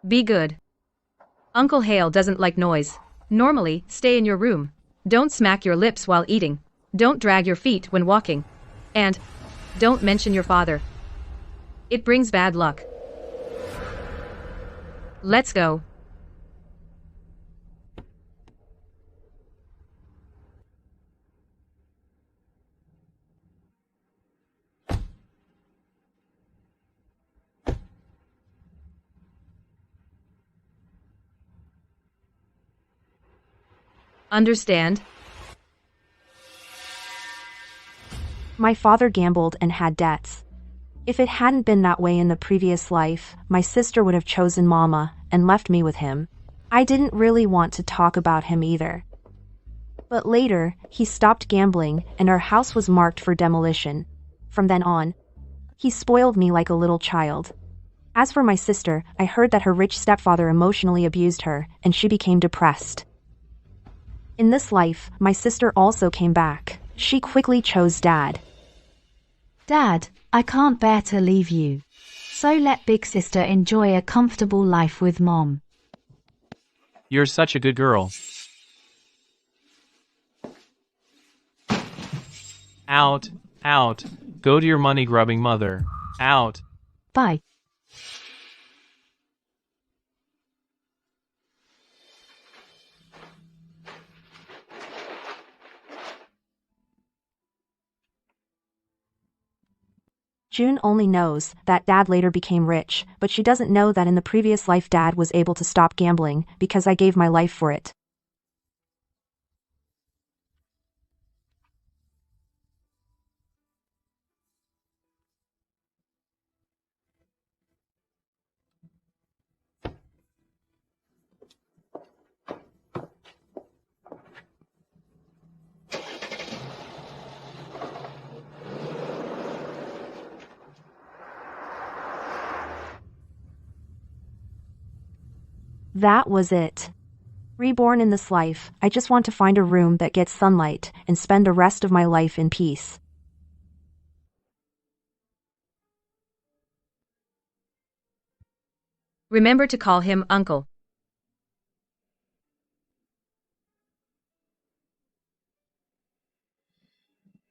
Be good. Uncle Hale doesn't like noise. Normally, stay in your room. Don't smack your lips while eating. Don't drag your feet when walking. And don't mention your father. It brings bad luck. Let's go. Understand? My father gambled and had debts. If it hadn't been that way in the previous life, my sister would have chosen Mama and left me with him. I didn't really want to talk about him either. But later, he stopped gambling and our house was marked for demolition. From then on, he spoiled me like a little child. As for my sister, I heard that her rich stepfather emotionally abused her and she became depressed. In this life, my sister also came back. She quickly chose Dad. Dad, I can't bear to leave you. So let big sister enjoy a comfortable life with Mom. You're such a good girl. Out, out. Go to your money-grubbing mother. Out. Bye. June only knows that Dad later became rich, but she doesn't know that in the previous life Dad was able to stop gambling because I gave my life for it. That was it. Reborn in this life, I just want to find a room that gets sunlight and spend the rest of my life in peace. Remember to call him Uncle.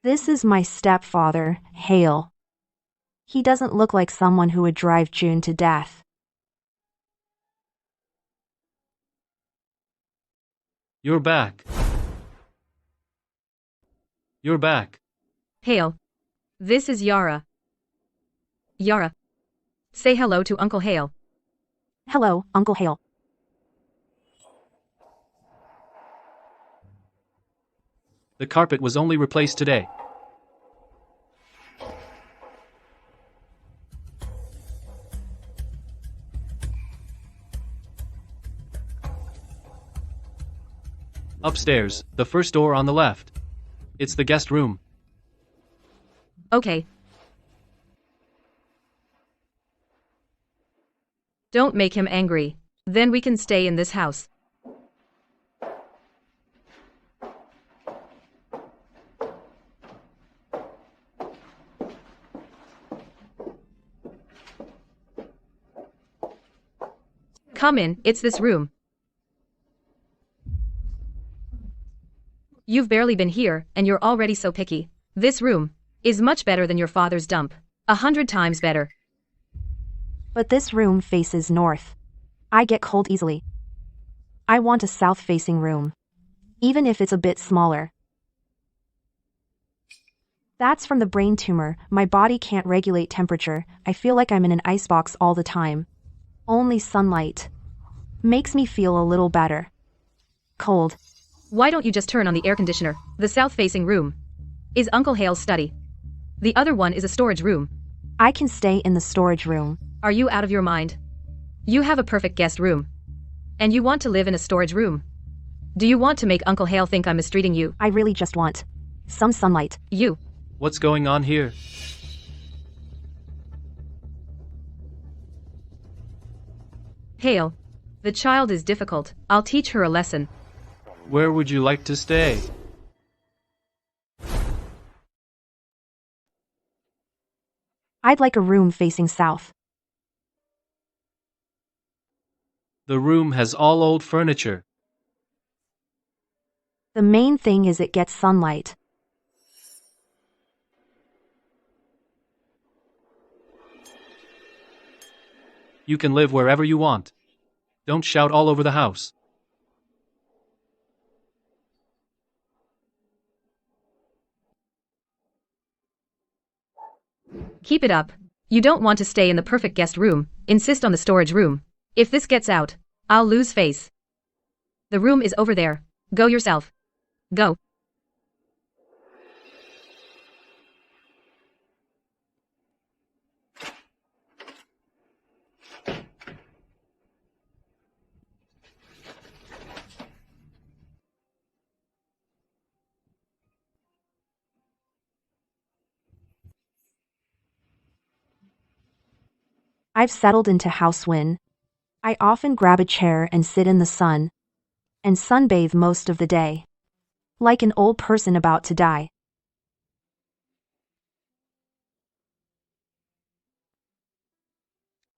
This is my stepfather, Hale. He doesn't look like someone who would drive June to death. You're back. You're back. Hale. This is Yara. Yara. Say hello to Uncle Hale. Hello, Uncle Hale. The carpet was only replaced today. Upstairs, the first door on the left. It's the guest room. Okay. Don't make him angry. Then we can stay in this house. Come in, it's this room. You've barely been here, and you're already so picky. This room is much better than your father's dump. 100 times better. But this room faces north. I get cold easily. I want a south-facing room, even if it's a bit smaller. That's from the brain tumor. My body can't regulate temperature. I feel like I'm in an icebox all the time. Only sunlight makes me feel a little better. Cold. Why don't you just turn on the air conditioner? The south-facing room is Uncle Hale's study. The other one is a storage room. I can stay in the storage room. Are you out of your mind? You have a perfect guest room. And you want to live in a storage room. Do you want to make Uncle Hale think I'm mistreating you? I really just want some sunlight. You. What's going on here? Hale. The child is difficult. I'll teach her a lesson. Where would you like to stay? I'd like a room facing south. The room has all old furniture. The main thing is it gets sunlight. You can live wherever you want. Don't shout all over the house. Keep it up. You don't want to stay in the perfect guest room, insist on the storage room. If this gets out, I'll lose face. The room is over there. Go yourself. Go. I've settled into house win. I often grab a chair and sit in the sun. And sunbathe most of the day. Like an old person about to die.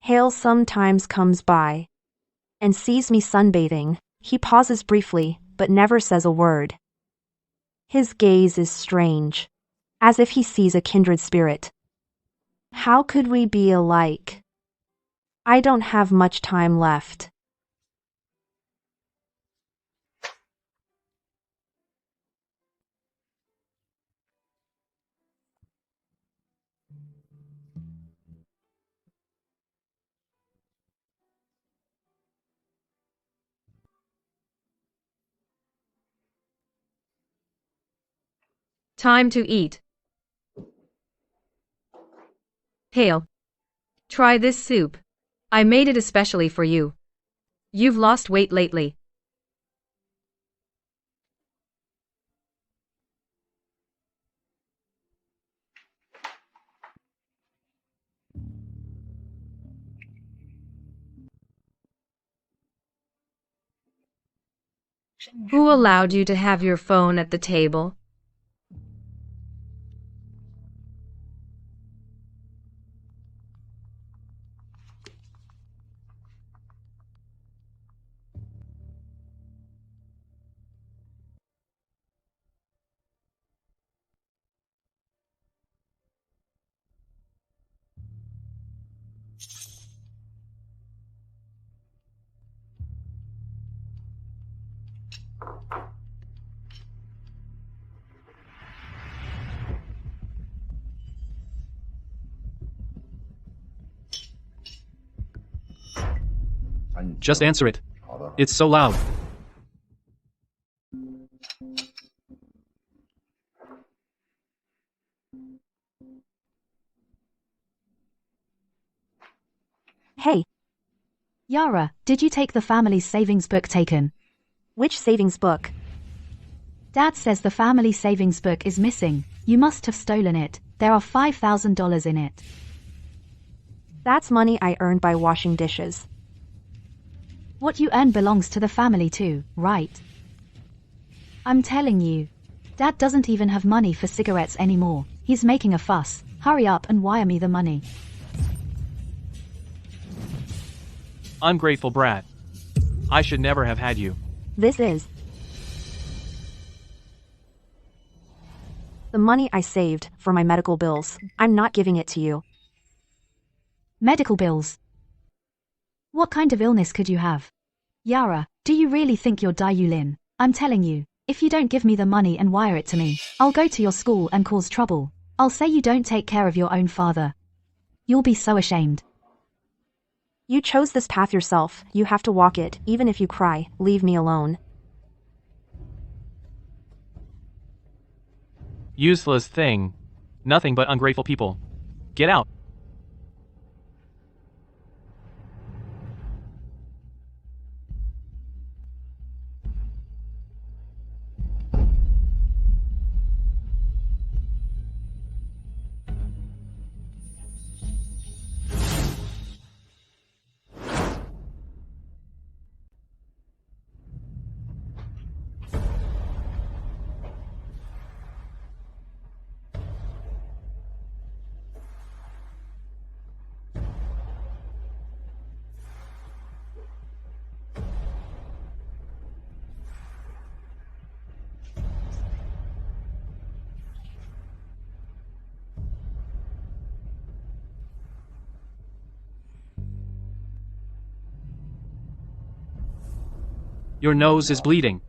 Hale sometimes comes by. And sees me sunbathing. He pauses briefly, but never says a word. His gaze is strange. As if he sees a kindred spirit. How could we be alike? I don't have much time left. Time to eat. Hale. Try this soup. I made it especially for you. You've lost weight lately. Who allowed you to have your phone at the table? Just answer it. It's so loud. Hey, Yara, did you take the family's savings book taken? which savings book? Dad says the family savings book is missing. You must have stolen it. There are $5,000 in it. That's money I earned by washing dishes. What you earn belongs to the family too, right? I'm telling you. Dad doesn't even have money for cigarettes anymore. He's making a fuss. Hurry up and wire me the money. Ungrateful brat. I should never have had you. This is the money I saved for my medical bills. I'm not giving it to you. Medical bills. What kind of illness could you have? Yara, do you really think you're Dayulin? I'm telling you, if you don't give me the money and wire it to me, I'll go to your school and cause trouble. I'll say you don't take care of your own father. You'll be so ashamed. You chose this path yourself. You have to walk it, even if you cry. Leave me alone. Useless thing. Nothing but ungrateful people. Get out. Your nose is bleeding.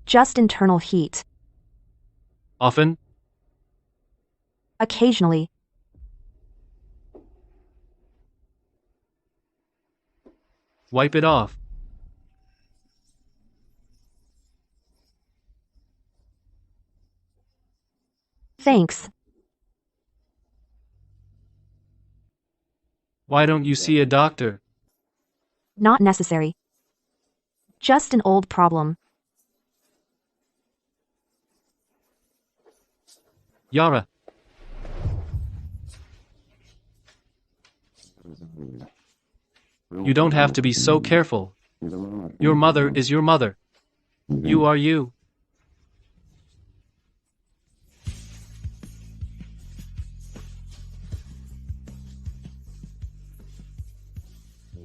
Just internal heat. Often? Occasionally. Wipe it off. Thanks. Why don't you see a doctor? Not necessary. Just an old problem. Yara. You don't have to be so careful. Your mother is your mother. You are you.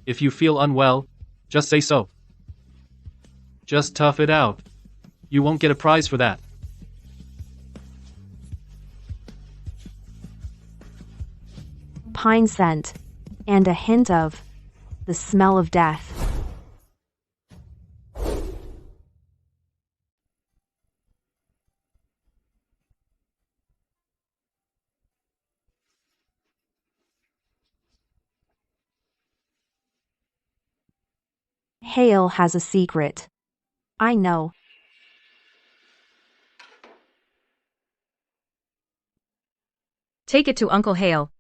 If you feel unwell, just say so. Just tough it out. You won't get a prize for that. Pine scent. And a hint of the smell of death. Hale has a secret. I know. Take it to Uncle Hale.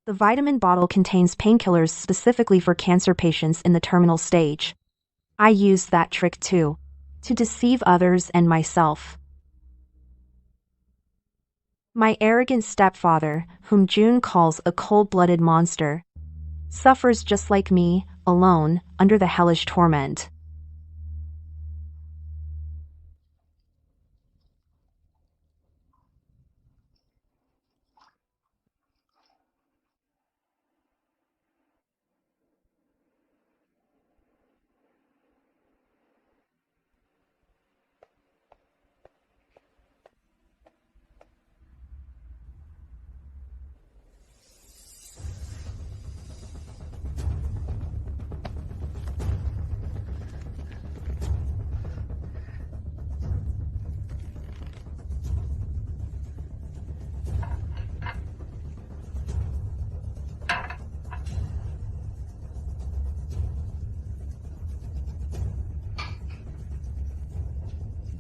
The vitamin bottle contains painkillers specifically for cancer patients in the terminal stage. I used that trick too, to deceive others and myself. My arrogant stepfather, whom June calls a cold-blooded monster, suffers just like me, alone, under the hellish torment.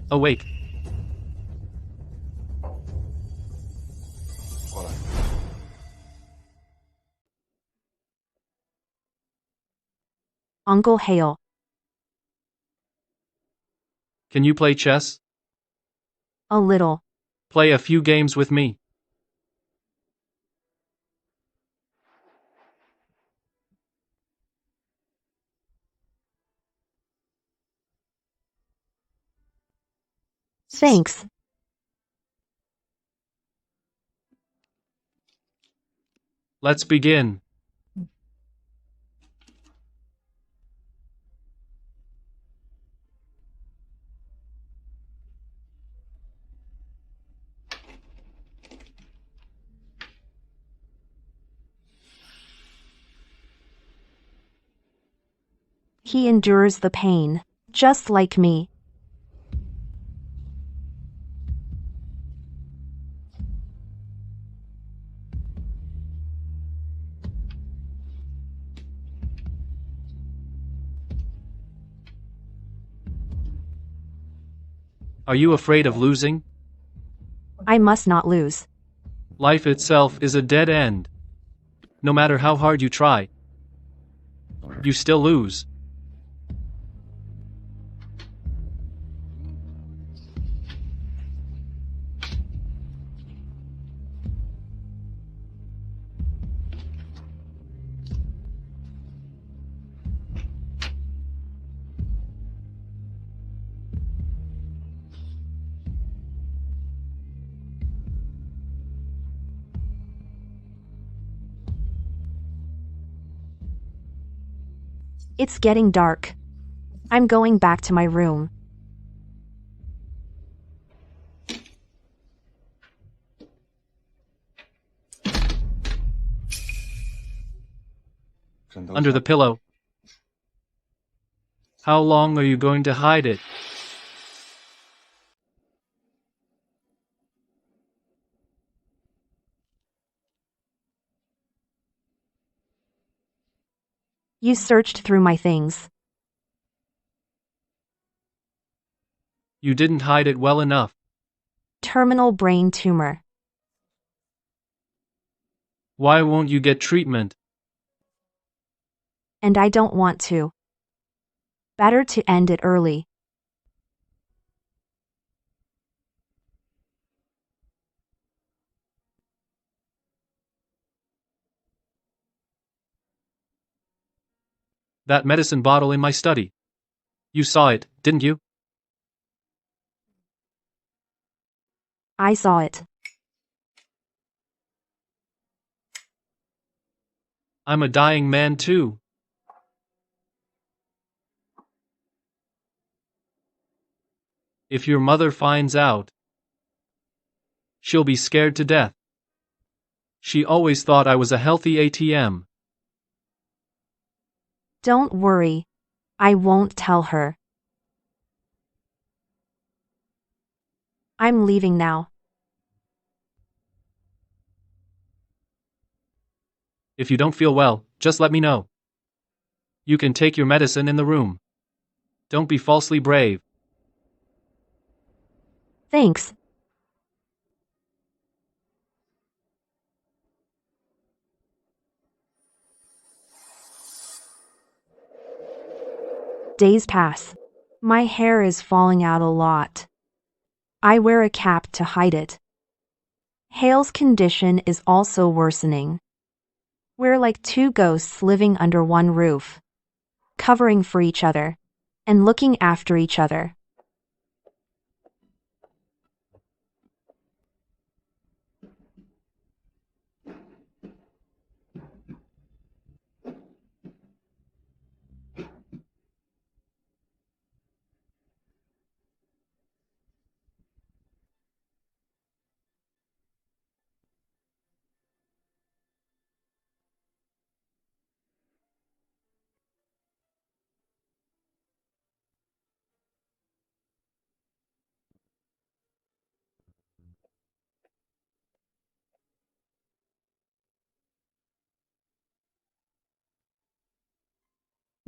Awake. Uncle Hale. Can you play chess? A little. Play a few games with me. Thanks. Let's begin. He endures the pain, just like me. Are you afraid of losing? I must not lose. Life itself is a dead end. No matter how hard you try, you still lose. It's getting dark. I'm going back to my room. Under the pillow. How long are you going to hide it? You searched through my things. You didn't hide it well enough. Terminal brain tumor. Why won't you get treatment? And I don't want to. Better to end it early. That medicine bottle in my study. You saw it, didn't you? I saw it. I'm a dying man too. If your mother finds out, she'll be scared to death. She always thought I was a healthy ATM. Don't worry. I won't tell her. I'm leaving now. If you don't feel well, just let me know. You can take your medicine in the room. Don't be falsely brave. Thanks. Days pass. My hair is falling out a lot. I wear a cap to hide it. Hale's condition is also worsening. We're like two ghosts living under one roof, covering for each other, and looking after each other.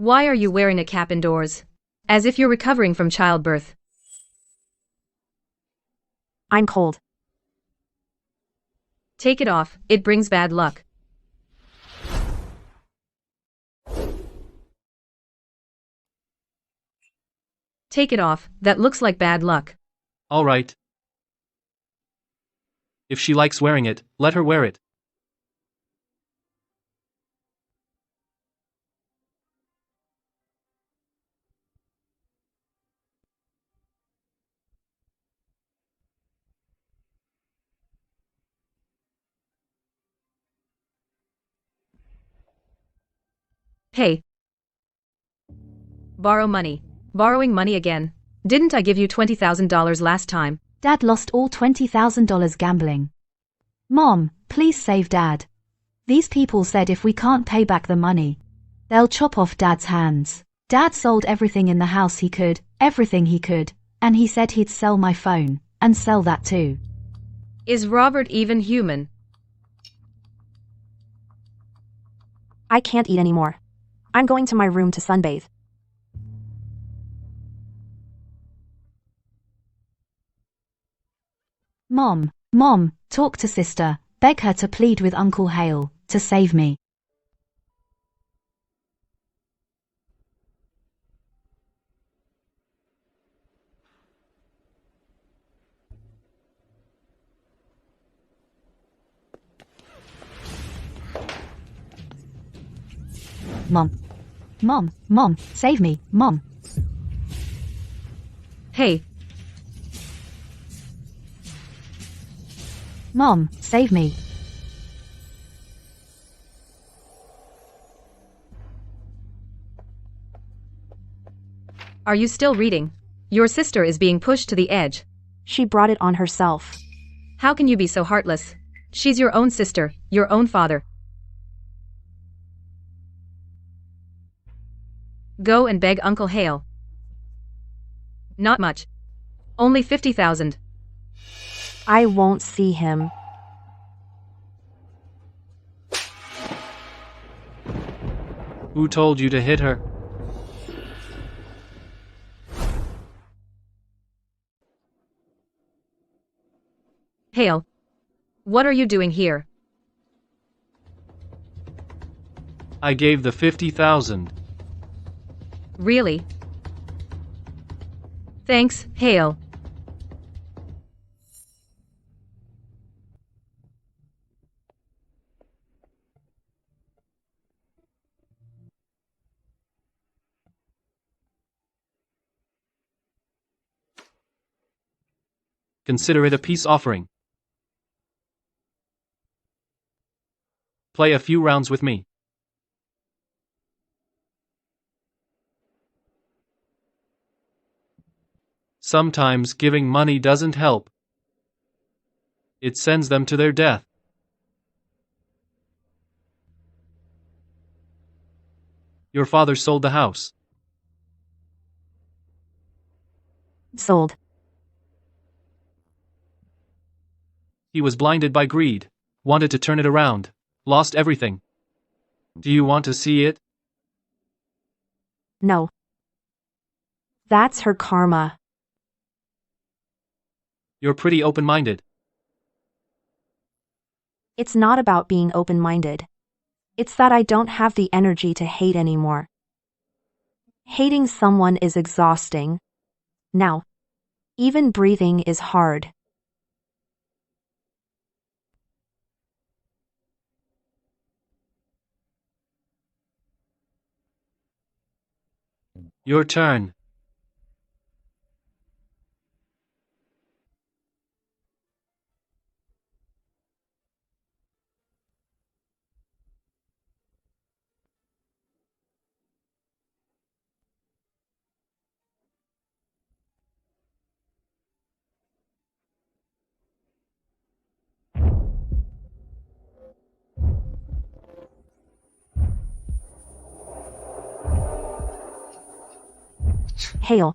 Why are you wearing a cap indoors? As if you're recovering from childbirth. I'm cold. Take it off, it brings bad luck. Take it off, that looks like bad luck. All right. If she likes wearing it, let her wear it. Hey. Borrow money. Borrowing money again. Didn't I give you $20,000 last time? Dad lost all $20,000 gambling. Mom, please save Dad. These people said if we can't pay back the money, they'll chop off Dad's hands. Dad sold everything in the house he could, everything he could, and he said he'd sell my phone, and sell that too. Is Robert even human? I can't eat anymore. I'm going to my room to sunbathe. Mom, talk to sister, beg her to plead with Uncle Hale, to save me. Mom, save me, Mom. Hey. Mom, save me. Are you still reading? Your sister is being pushed to the edge. She brought it on herself. How can you be so heartless? She's your own sister, your own father. Go and beg Uncle Hale. Not much. Only 50,000. I won't see him. Who told you to hit her? Hale. What are you doing here? I gave the 50,000. Really? Thanks, Hale. Consider it a peace offering. Play a few rounds with me. Sometimes giving money doesn't help. It sends them to their death. Your father sold the house. Sold. He was blinded by greed, wanted to turn it around, lost everything. Do you want to see it? No. That's her karma. You're pretty open-minded. It's not about being open-minded. It's that I don't have the energy to hate anymore. Hating someone is exhausting. Now, even breathing is hard. Your turn. Hale.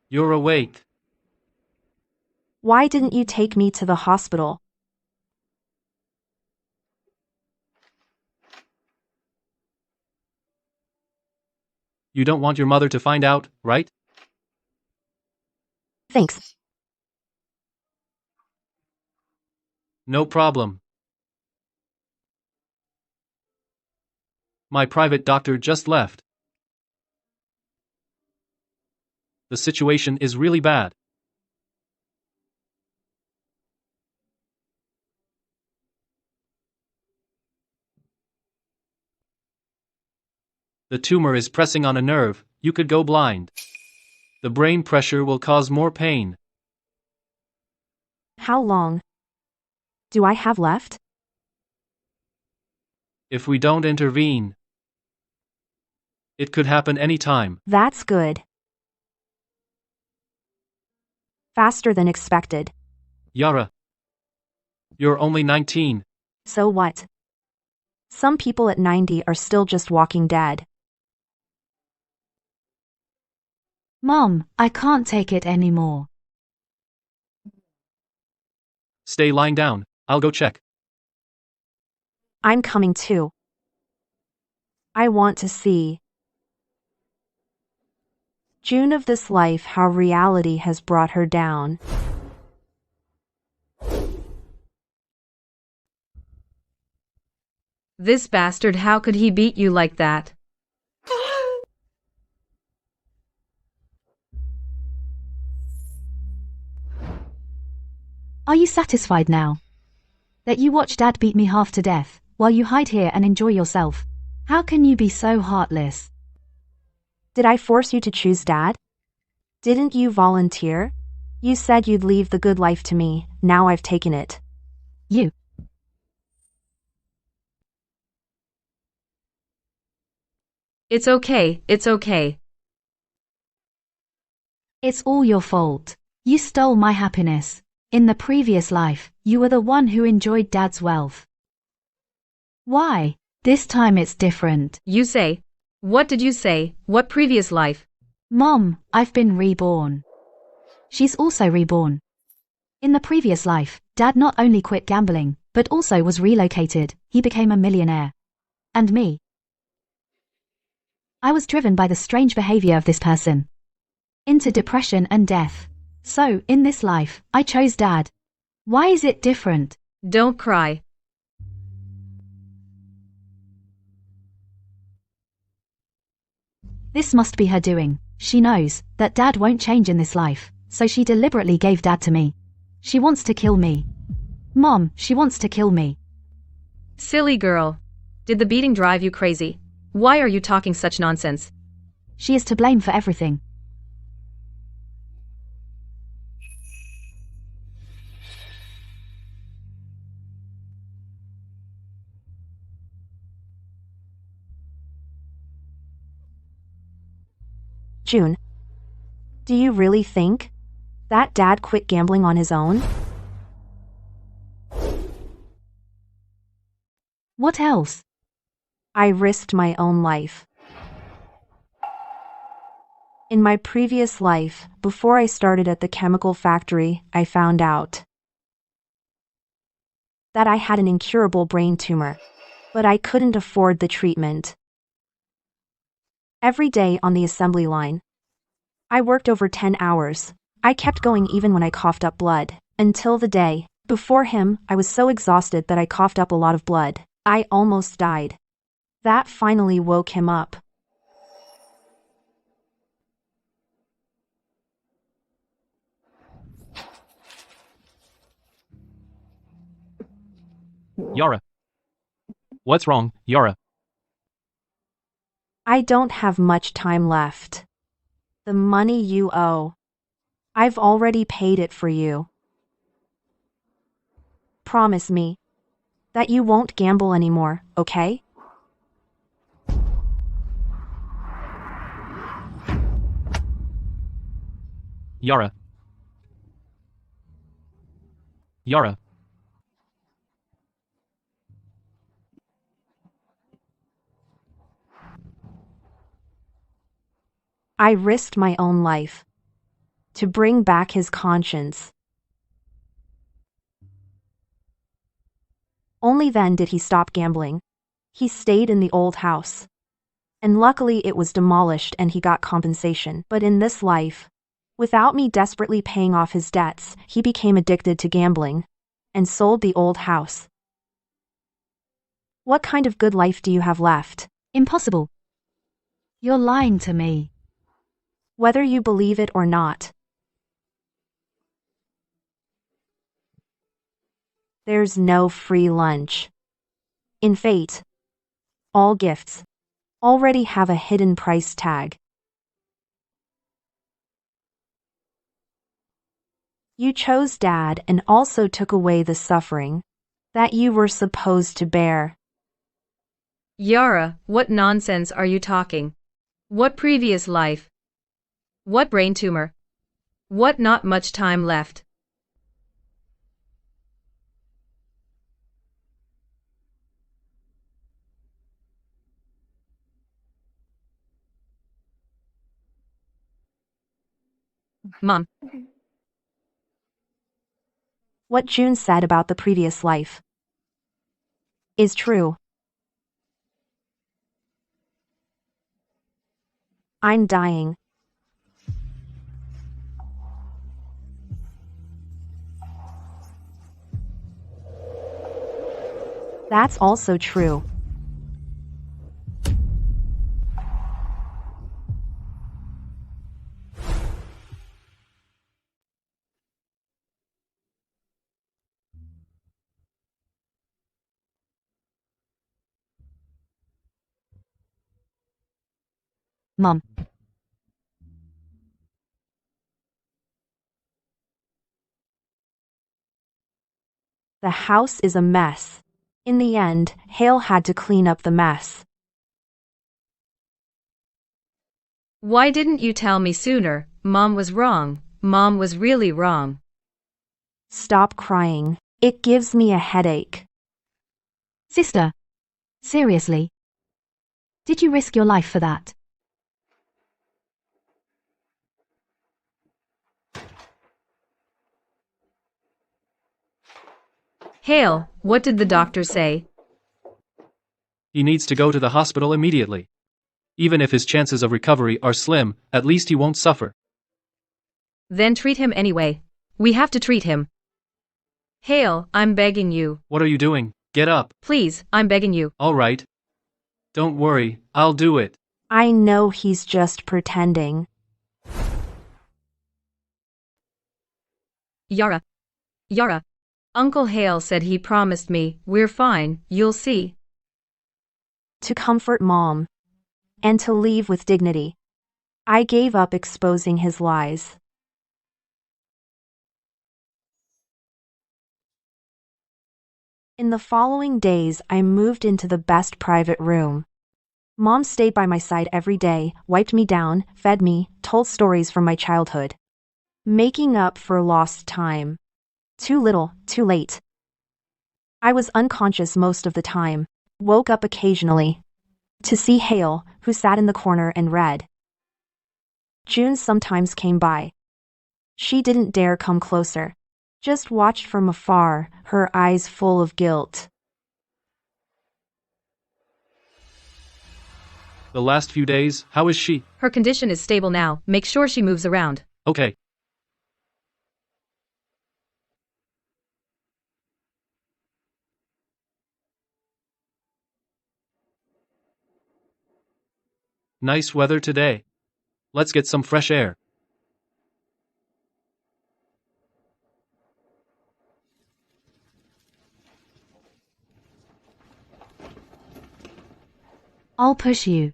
You're awake. Why didn't you take me to the hospital? You don't want your mother to find out, right? Thanks. No problem. My private doctor just left. The situation is really bad. The tumor is pressing on a nerve, you could go blind. The brain pressure will cause more pain. How long do I have left? If we don't intervene, it could happen any time. That's good. Faster than expected. Yara, you're only 19. So what? Some people at 90 are still just walking dead. Mom, I can't take it anymore. Stay lying down, I'll go check. I'm coming too. I want to see June of this life, how reality has brought her down. This bastard, how could he beat you like that? Are you satisfied now? That you watch Dad beat me half to death, while you hide here and enjoy yourself. How can you be so heartless? Did I force you to choose Dad? Didn't you volunteer? You said you'd leave the good life to me, now I've taken it. You. It's okay, it's okay. It's all your fault. You stole my happiness. In the previous life, you were the one who enjoyed Dad's wealth. Why? This time it's different. You say? What did you say? What previous life? Mom, I've been reborn. She's also reborn. In the previous life, Dad not only quit gambling, but also was relocated. He became a millionaire. And me. I was driven by the strange behavior of this person. Into depression and death. So, in this life, I chose Dad. Why is it different? Don't cry. This must be her doing. She knows that Dad won't change in this life, so she deliberately gave Dad to me. She wants to kill me. Mom, she wants to kill me. Silly girl. Did the beating drive you crazy? Why are you talking such nonsense? She is to blame for everything. June, do you really think that Dad quit gambling on his own? What else? I risked my own life. In my previous life, before I started at the chemical factory, I found out that I had an incurable brain tumor, but I couldn't afford the treatment. Every day on the assembly line, I worked over 10 hours. I kept going even when I coughed up blood. Until the day before him, I was so exhausted that I coughed up a lot of blood. I almost died. That finally woke him up. Yara. What's wrong, Yara? I don't have much time left. The money you owe, I've already paid it for you. Promise me that you won't gamble anymore, okay? Yara. Yara. I risked my own life to bring back his conscience. Only then did he stop gambling. He stayed in the old house. And luckily it was demolished and he got compensation. But in this life, without me desperately paying off his debts, he became addicted to gambling and sold the old house. What kind of good life do you have left? Impossible. You're lying to me. Whether you believe it or not. There's no free lunch. In fate, all gifts already have a hidden price tag. You chose Dad and also took away the suffering that you were supposed to bear. Yara, what nonsense are you talking? What previous life? What brain tumor? What not much time left? Mom. What June said about the previous life is true. I'm dying. That's also true. Mom. The house is a mess. In the end, Hale had to clean up the mess. Why didn't you tell me sooner? Mom was wrong. Mom was really wrong. Stop crying. It gives me a headache. Sister. Seriously? Did you risk your life for that? Hale, what did the doctor say? He needs to go to the hospital immediately. Even if his chances of recovery are slim, at least he won't suffer. Then treat him anyway. We have to treat him. Hale, I'm begging you. What are you doing? Get up. Please, I'm begging you. All right. Don't worry, I'll do it. I know he's just pretending. Yara. Yara. Uncle Hale said he promised me, we're fine, you'll see. To comfort Mom. And to leave with dignity. I gave up exposing his lies. In the following days, I moved into the best private room. Mom stayed by my side every day, wiped me down, fed me, told stories from my childhood. Making up for lost time. Too little, too late. I was unconscious most of the time, woke up occasionally. To see Hale, who sat in the corner and read. June sometimes came by. She didn't dare come closer. Just watched from afar, her eyes full of guilt. The last few days, how is she? Her condition is stable now, make sure she moves around. Okay. Nice weather today. Let's get some fresh air. I'll push you.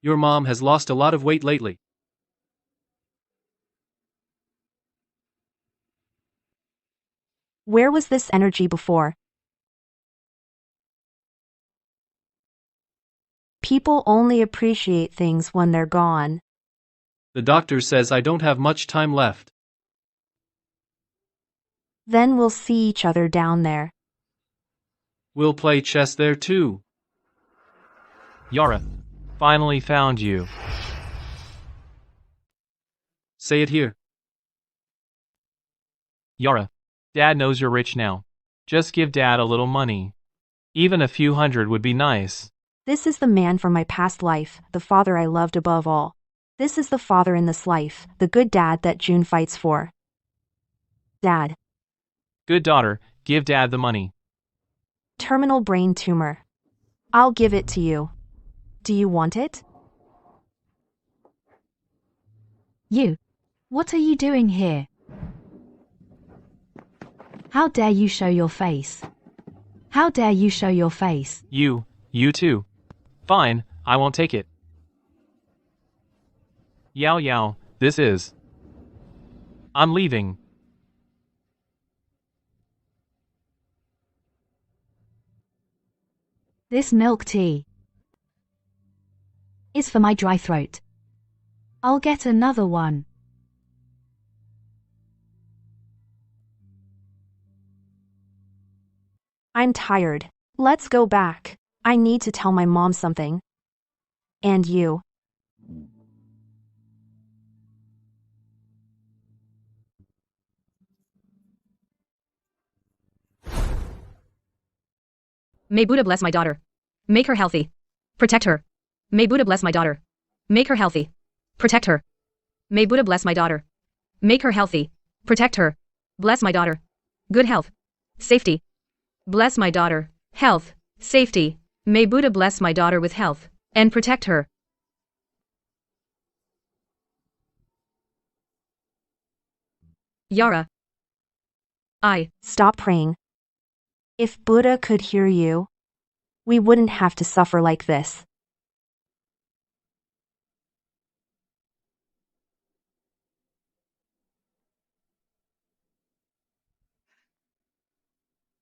Your mom has lost a lot of weight lately. Where was this energy before? People only appreciate things when they're gone. The doctor says I don't have much time left. Then we'll see each other down there. We'll play chess there too. Yara, finally found you. Say it here. Yara, Dad knows you're rich now. Just give Dad a little money. Even a few hundred would be nice. This is the man from my past life, the father I loved above all. This is the father in this life, the good dad that June fights for. Dad. Good daughter, give Dad the money. Terminal brain tumor. I'll give it to you. Do you want it? You. What are you doing here? How dare you show your face? How dare you show your face? You too. Fine, I won't take it. Yao Yao, this is. I'm leaving. This milk tea is for my dry throat. I'll get another one. I'm tired. Let's go back. I need to tell my mom something. And you. May Buddha bless my daughter. Make her healthy. Protect her. May Buddha bless my daughter. Make her healthy. Protect her. May Buddha bless my daughter. Make her healthy. Protect her. Bless my daughter. Good health. Safety. Bless my daughter. Health. Safety. May Buddha bless my daughter with health and protect her. Yara. Stop praying. If Buddha could hear you, we wouldn't have to suffer like this.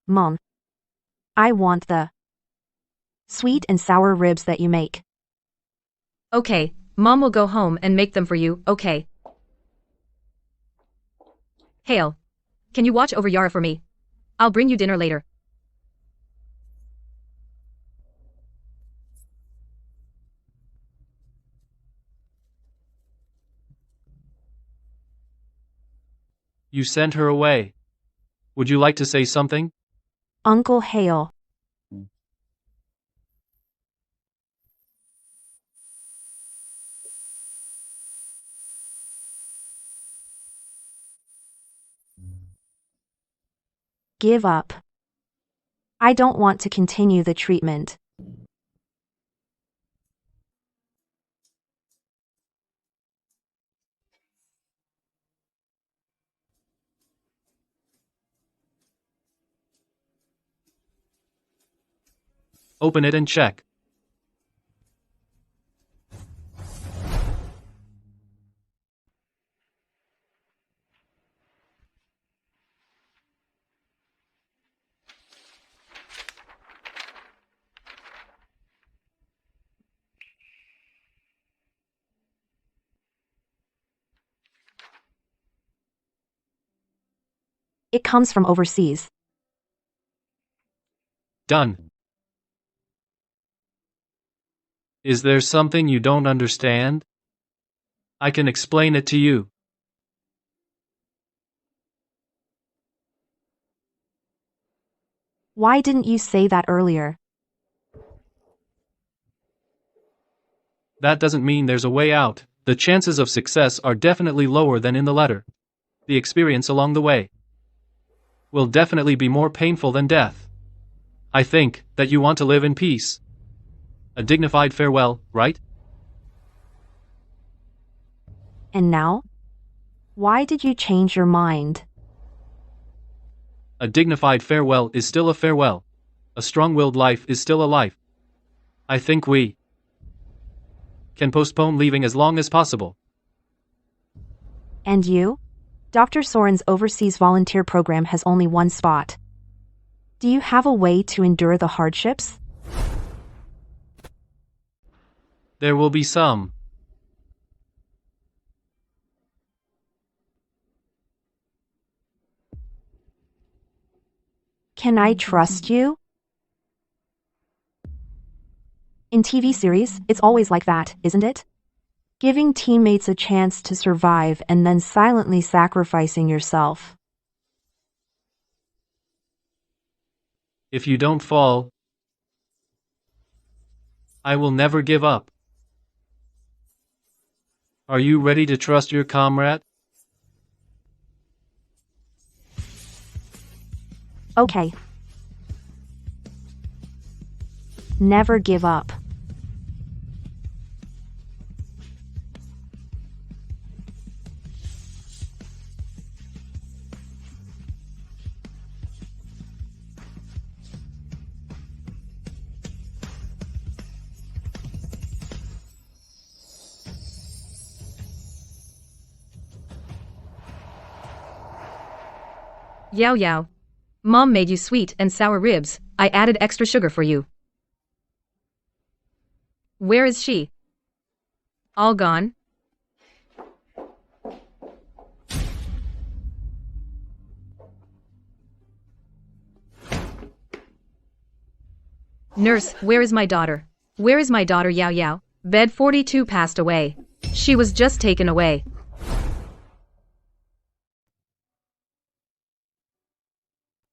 Mom. I want the sweet and sour ribs that you make. Okay, Mom will go home and make them for you, okay? Hale. Can you watch over Yara for me? I'll bring you dinner later. You sent her away. Would you like to say something? Uncle Hale. Give up. I don't want to continue the treatment. Open it and check. It comes from overseas. Done. Is there something you don't understand? I can explain it to you. Why didn't you say that earlier? That doesn't mean there's a way out. The chances of success are definitely lower than in the letter. The experience along the way will definitely be more painful than death. I think that you want to live in peace. A dignified farewell, right? And now? Why did you change your mind? A dignified farewell is still a farewell. A strong-willed life is still a life. I think we can postpone leaving as long as possible. And you? Dr. Soren's overseas volunteer program has only one spot. Do you have a way to endure the hardships? There will be some. Can I trust you? In TV series, it's always like that, isn't it? Giving teammates a chance to survive and then silently sacrificing yourself. If you don't fall, I will never give up. Are you ready to trust your comrade? Okay. Never give up. Yao Yao. Mom made you sweet and sour ribs. I added extra sugar for you. Where is she? All gone? Nurse, where is my daughter? Where is my daughter Yao Yao? Bed 42 passed away. She was just taken away.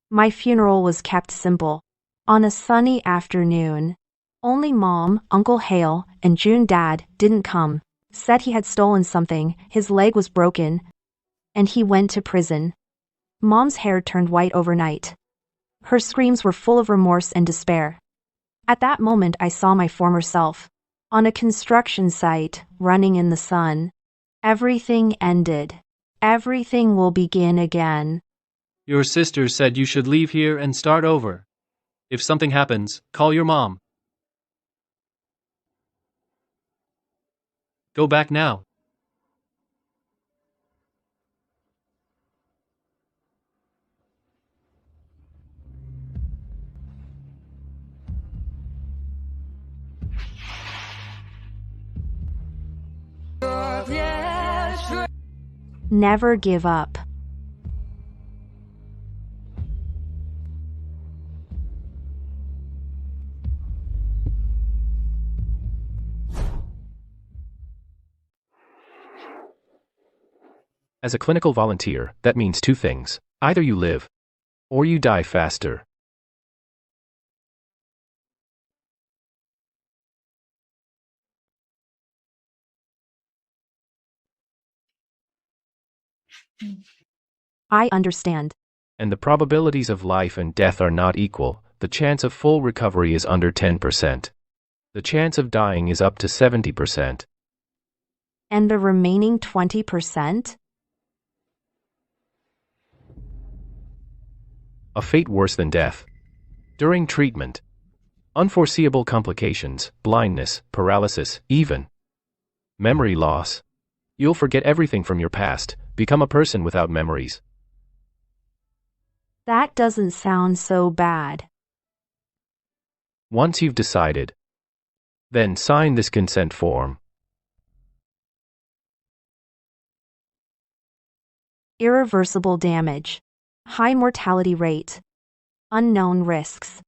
My funeral was kept simple. On a sunny afternoon. Only Mom, Uncle Hale, and June Dad didn't come. Said he had stolen something, his leg was broken, and he went to prison. Mom's hair turned white overnight. Her screams were full of remorse and despair. At that moment I saw my former self. On a construction site, running in the sun. Everything ended. Everything will begin again. Your sister said you should leave here and start over. If something happens, call your mom. Go back now. Never give up. As a clinical volunteer, that means two things. Either you live, or you die faster. I understand. And the probabilities of life and death are not equal. The chance of full recovery is under 10%. The chance of dying is up to 70%. And the remaining 20%? A fate worse than death. During treatment, unforeseeable complications, blindness, paralysis, even memory loss. You'll forget everything from your past, become a person without memories. That doesn't sound so bad. Once you've decided, then sign this consent form. Irreversible damage. High mortality rate. Unknown risks.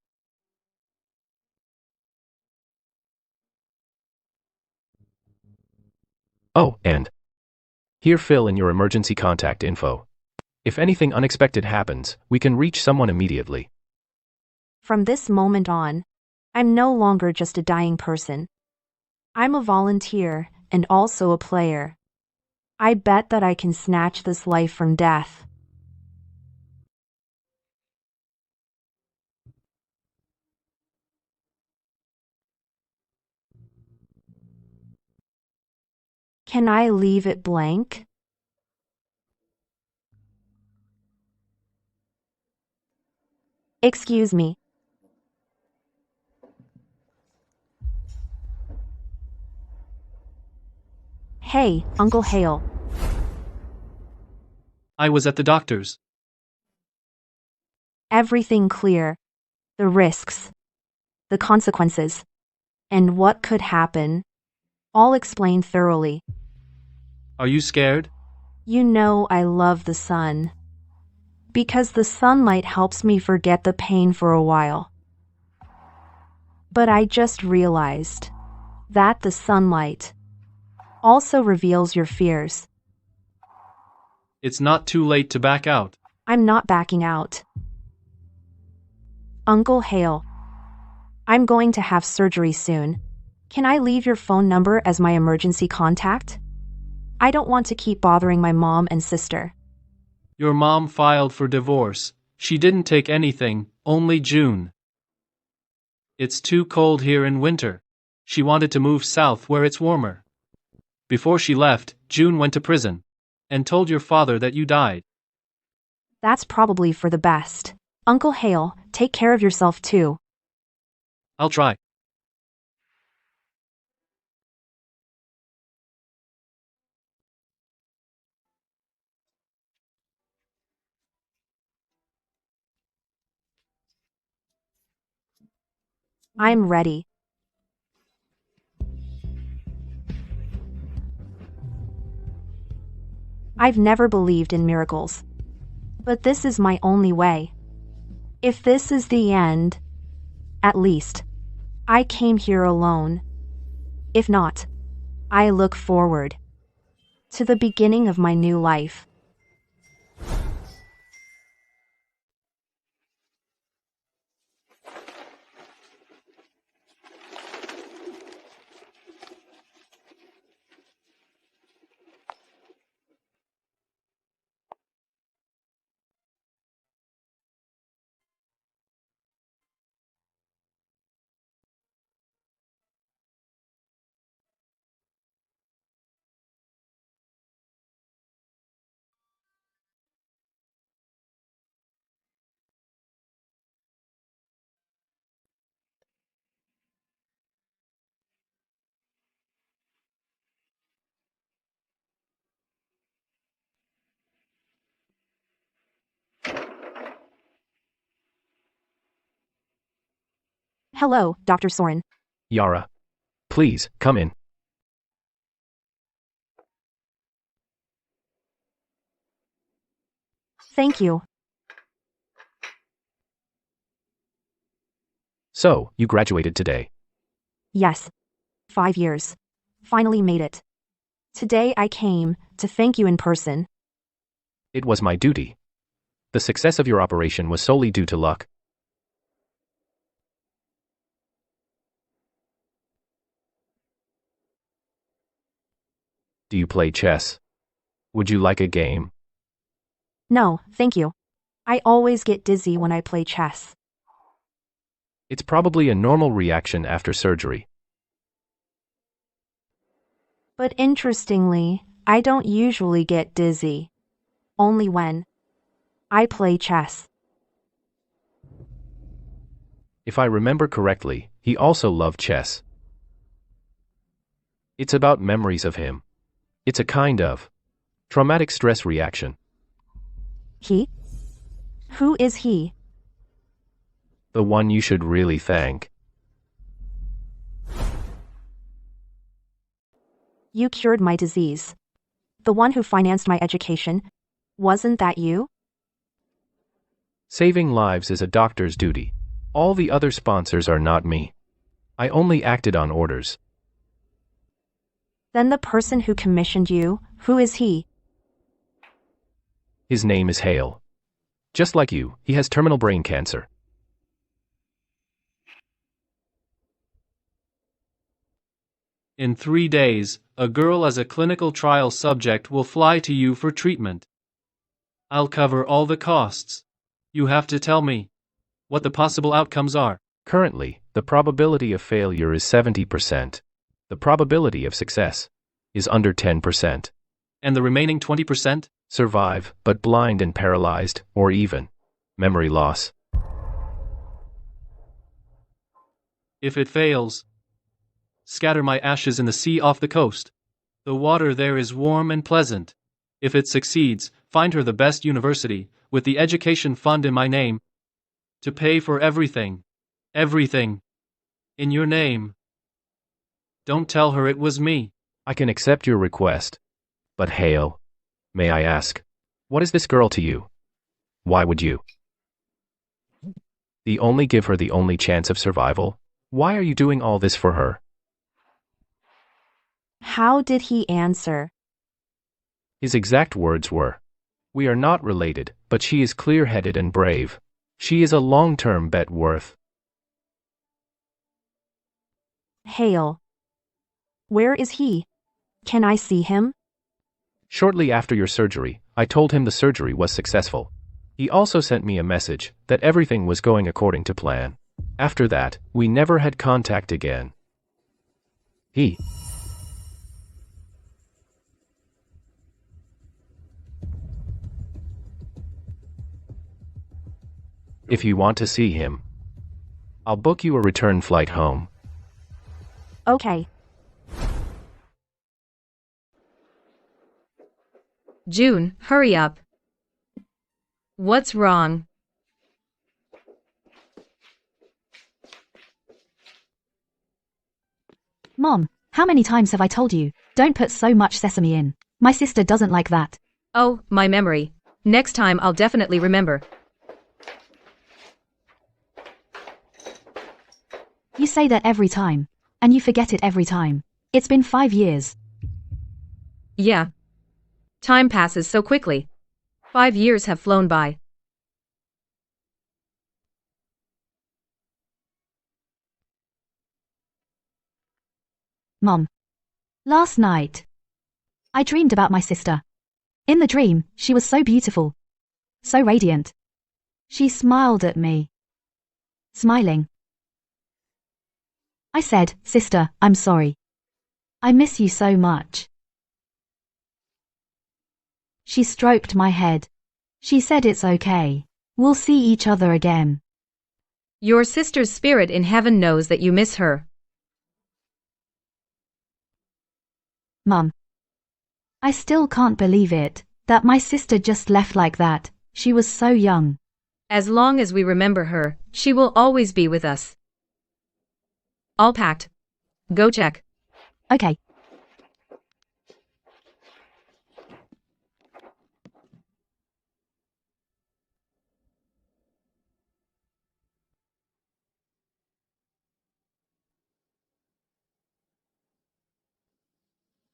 Oh, and here fill in your emergency contact info. If anything unexpected happens, we can reach someone immediately. From this moment on, I'm no longer just a dying person. I'm a volunteer and also a player. I bet that I can snatch this life from death. Can I leave it blank? Excuse me. Hey, Uncle Hale. I was at the doctor's. Everything clear. The risks. The consequences. And what could happen. All explained thoroughly. Are you scared? You know I love the sun. Because the sunlight helps me forget the pain for a while. But I just realized that the sunlight also reveals your fears. It's not too late to back out. I'm not backing out. Uncle Hale, I'm going to have surgery soon. Can I leave your phone number as my emergency contact? I don't want to keep bothering my mom and sister. Your mom filed for divorce. She didn't take anything, only June. It's too cold here in winter. She wanted to move south where it's warmer. Before she left, June went to prison and told your father that you died. That's probably for the best. Uncle Hale, take care of yourself too. I'll try. I'm ready. I've never believed in miracles. But this is my only way. If this is the end, at least, I came here alone. If not, I look forward to the beginning of my new life. Hello, Dr. Soren. Yara. Please, come in. Thank you. So, you graduated today. Yes. 5 years. Finally made it. Today I came to thank you in person. It was my duty. The success of your operation was solely due to luck. Do you play chess? Would you like a game? No, thank you. I always get dizzy when I play chess. It's probably a normal reaction after surgery. But interestingly, I don't usually get dizzy. Only when I play chess. If I remember correctly, he also loved chess. It's about memories of him. It's a kind of traumatic stress reaction. He? Who is he? The one you should really thank. You cured my disease. The one who financed my education. Wasn't that you? Saving lives is a doctor's duty. All the other sponsors are not me. I only acted on orders. Then the person who commissioned you, who is he? His name is Hale. Just like you, he has terminal brain cancer. In 3 days, a girl as a clinical trial subject will fly to you for treatment. I'll cover all the costs. You have to tell me what the possible outcomes are. Currently, the probability of failure is 70%. The probability of success is under 10%. And the remaining 20%? Survive, but blind and paralyzed, or even memory loss. If it fails, scatter my ashes in the sea off the coast. The water there is warm and pleasant. If it succeeds, find her the best university, with the education fund in my name, to pay for everything. Everything. In your name. Don't tell her it was me. I can accept your request. But Hale, may I ask, what is this girl to you? Why would you? Only give her the only chance of survival? Why are you doing all this for her? How did he answer? His exact words were, "We are not related, but she is clear-headed and brave. She is a long-term bet worth." Hale. Where is he? Can I see him? Shortly after your surgery, I told him the surgery was successful. He also sent me a message that everything was going according to plan. After that, we never had contact again. If you want to see him, I'll book you a return flight home. Okay. June, hurry up. What's wrong? Mom, how many times have I told you, don't put so much sesame in? My sister doesn't like that. Oh, my memory. Next time I'll definitely remember. You say that every time, and you forget it every time. It's been 5 years. Yeah. Time passes so quickly. 5 years have flown by. Mom. Last night, I dreamed about my sister. In the dream, she was so beautiful. So radiant. She smiled at me. Smiling. I said, "Sister, I'm sorry. I miss you so much." She stroked my head. She said it's okay. We'll see each other again. Your sister's spirit in heaven knows that you miss her. Mum. I still can't believe it, that my sister just left like that. She was so young. As long as we remember her, she will always be with us. All packed. Go check. Okay.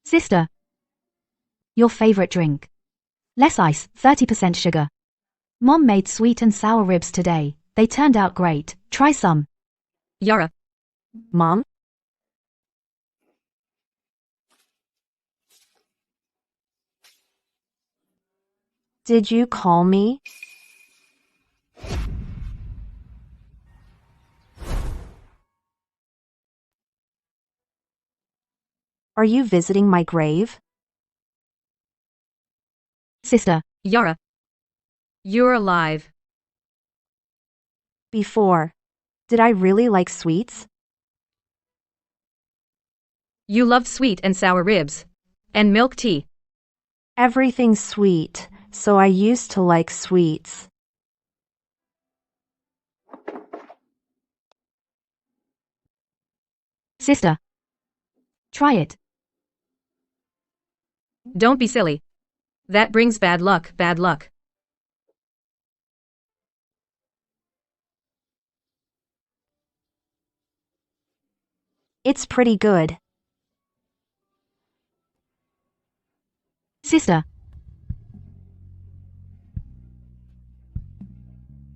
Sister. Your favorite drink. Less ice, 30% sugar. Mom made sweet and sour ribs today. They turned out great. Try some. Yara. Mom? Did you call me? Are you visiting my grave? Sister. Yara. You're alive. Before. Did I really like sweets? You love sweet and sour ribs. And milk tea. Everything's sweet, so I used to like sweets. Sister. Try it. Don't be silly. That brings bad luck, bad luck. It's pretty good. Sister.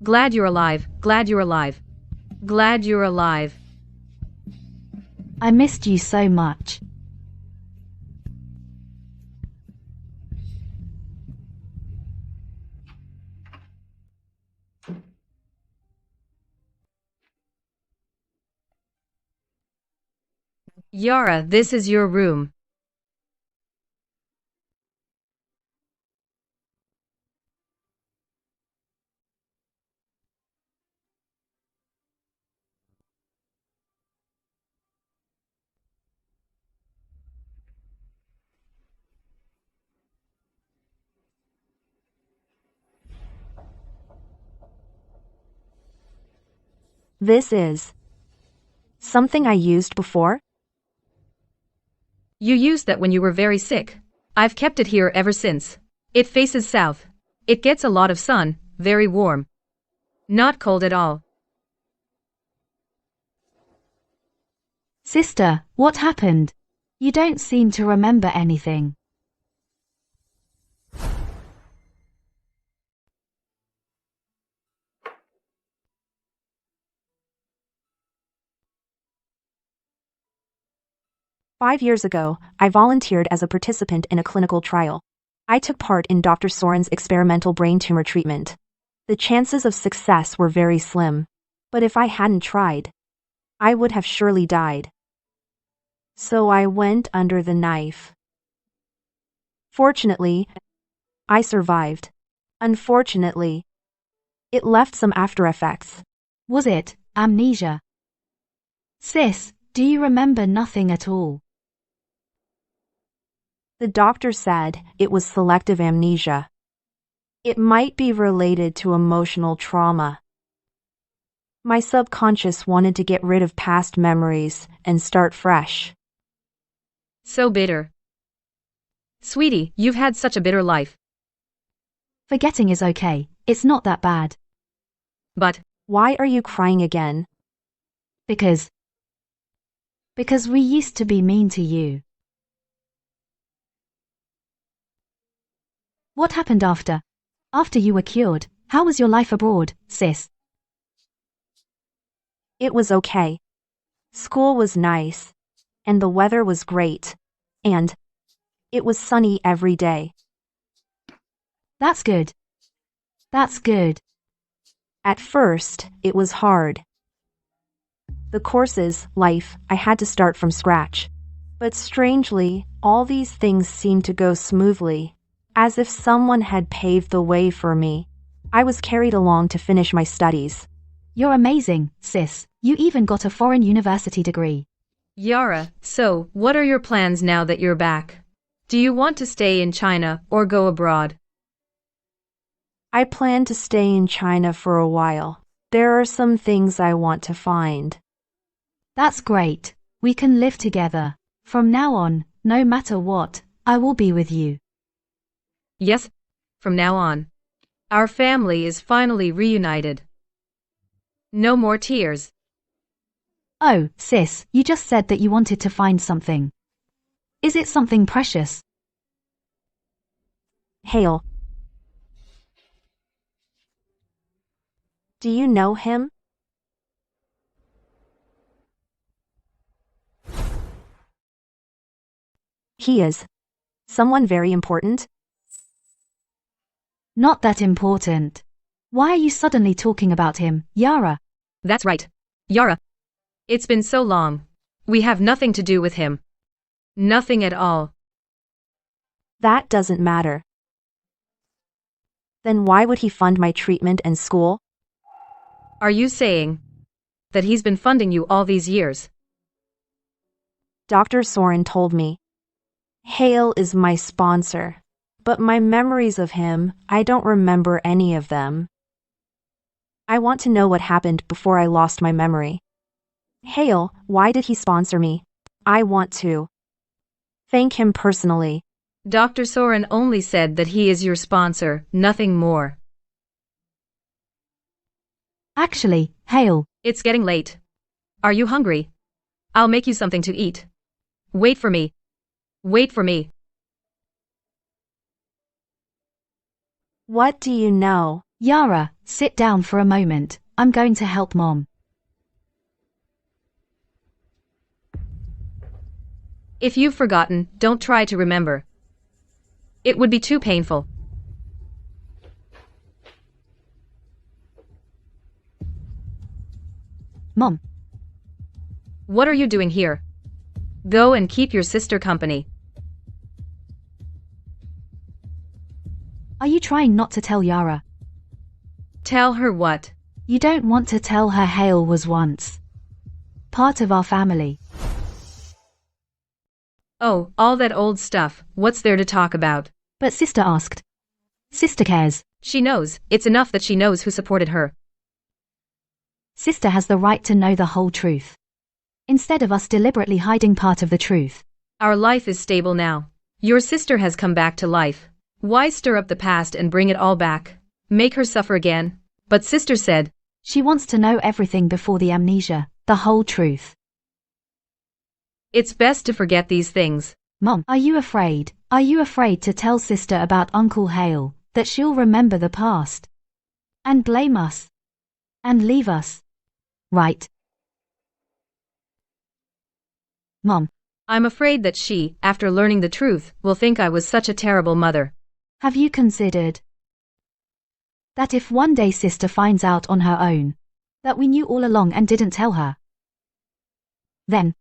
Glad you're alive, glad you're alive. Glad you're alive. I missed you so much. Yara, this is your room. This is something I used before? You used that when you were very sick. I've kept it here ever since. It faces south. It gets a lot of sun, very warm. Not cold at all. Sister, what happened? You don't seem to remember anything. "5 years ago, I volunteered as a participant in a clinical trial. I took part in Dr. Soren's experimental brain tumor treatment. The chances of success were very slim. But if I hadn't tried, I would have surely died. So I went under the knife. Fortunately, I survived. Unfortunately, it left some after effects. Was it amnesia? Sis, do you remember nothing at all? The doctor said it was selective amnesia. It might be related to emotional trauma. My subconscious wanted to get rid of past memories and start fresh. So bitter. Sweetie, you've had such a bitter life. Forgetting is okay. It's not that bad. But Why are you crying again? Because we used to be mean to you. What happened after? After you were cured, how was your life abroad, sis? It was okay. School was nice. And the weather was great. And it was sunny every day. That's good. That's good. At first, it was hard. The courses, life, I had to start from scratch. But strangely, all these things seemed to go smoothly, as if someone had paved the way for me. I was carried along to finish my studies. You're amazing, sis. You even got a foreign university degree. Yara, so what are your plans now that you're back? Do you want to stay in China or go abroad? I plan to stay in China for a while. There are some things I want to find. That's great. We can live together. From now on, no matter what, I will be with you. Yes, from now on. Our family is finally reunited. No more tears. Oh, sis, you just said that you wanted to find something. Is it something precious? Hale. Do you know him? He is someone very important? Not that important. Why are you suddenly talking about him, Yara? That's right. Yara. It's been so long. We have nothing to do with him. Nothing at all. That doesn't matter. Then why would he fund my treatment and school? Are you saying that he's been funding you all these years? Dr. Soren told me. Hale is my sponsor, but my memories of him, I don't remember any of them. I want to know what happened before I lost my memory. Hale, why did he sponsor me? I want to thank him personally. Dr. Soren only said that he is your sponsor, nothing more. Actually, Hale. It's getting late. Are you hungry? I'll make you something to eat. Wait for me. Wait for me. What do you know? Yara, sit down for a moment. I'm going to help Mom. If you've forgotten, don't try to remember. It would be too painful. Mom. What are you doing here? Go and keep your sister company. Are you trying not to tell Yara? Tell her what? You don't want to tell her Hale was once part of our family. Oh, all that old stuff, what's there to talk about? But Sister asked. Sister cares. She knows, it's enough that she knows who supported her. Sister has the right to know the whole truth. Instead of us deliberately hiding part of the truth. Our life is stable now. Your sister has come back to life. Why stir up the past and bring it all back? Make her suffer again? But sister said, she wants to know everything before the amnesia, the whole truth. It's best to forget these things. Mom, are you afraid? Are you afraid to tell sister about Uncle Hale, that she'll remember the past? And blame us? And leave us? Right? Mom. I'm afraid that she, after learning the truth, will think I was such a terrible mother. Have you considered that if one day sister finds out on her own that we knew all along and didn't tell her, then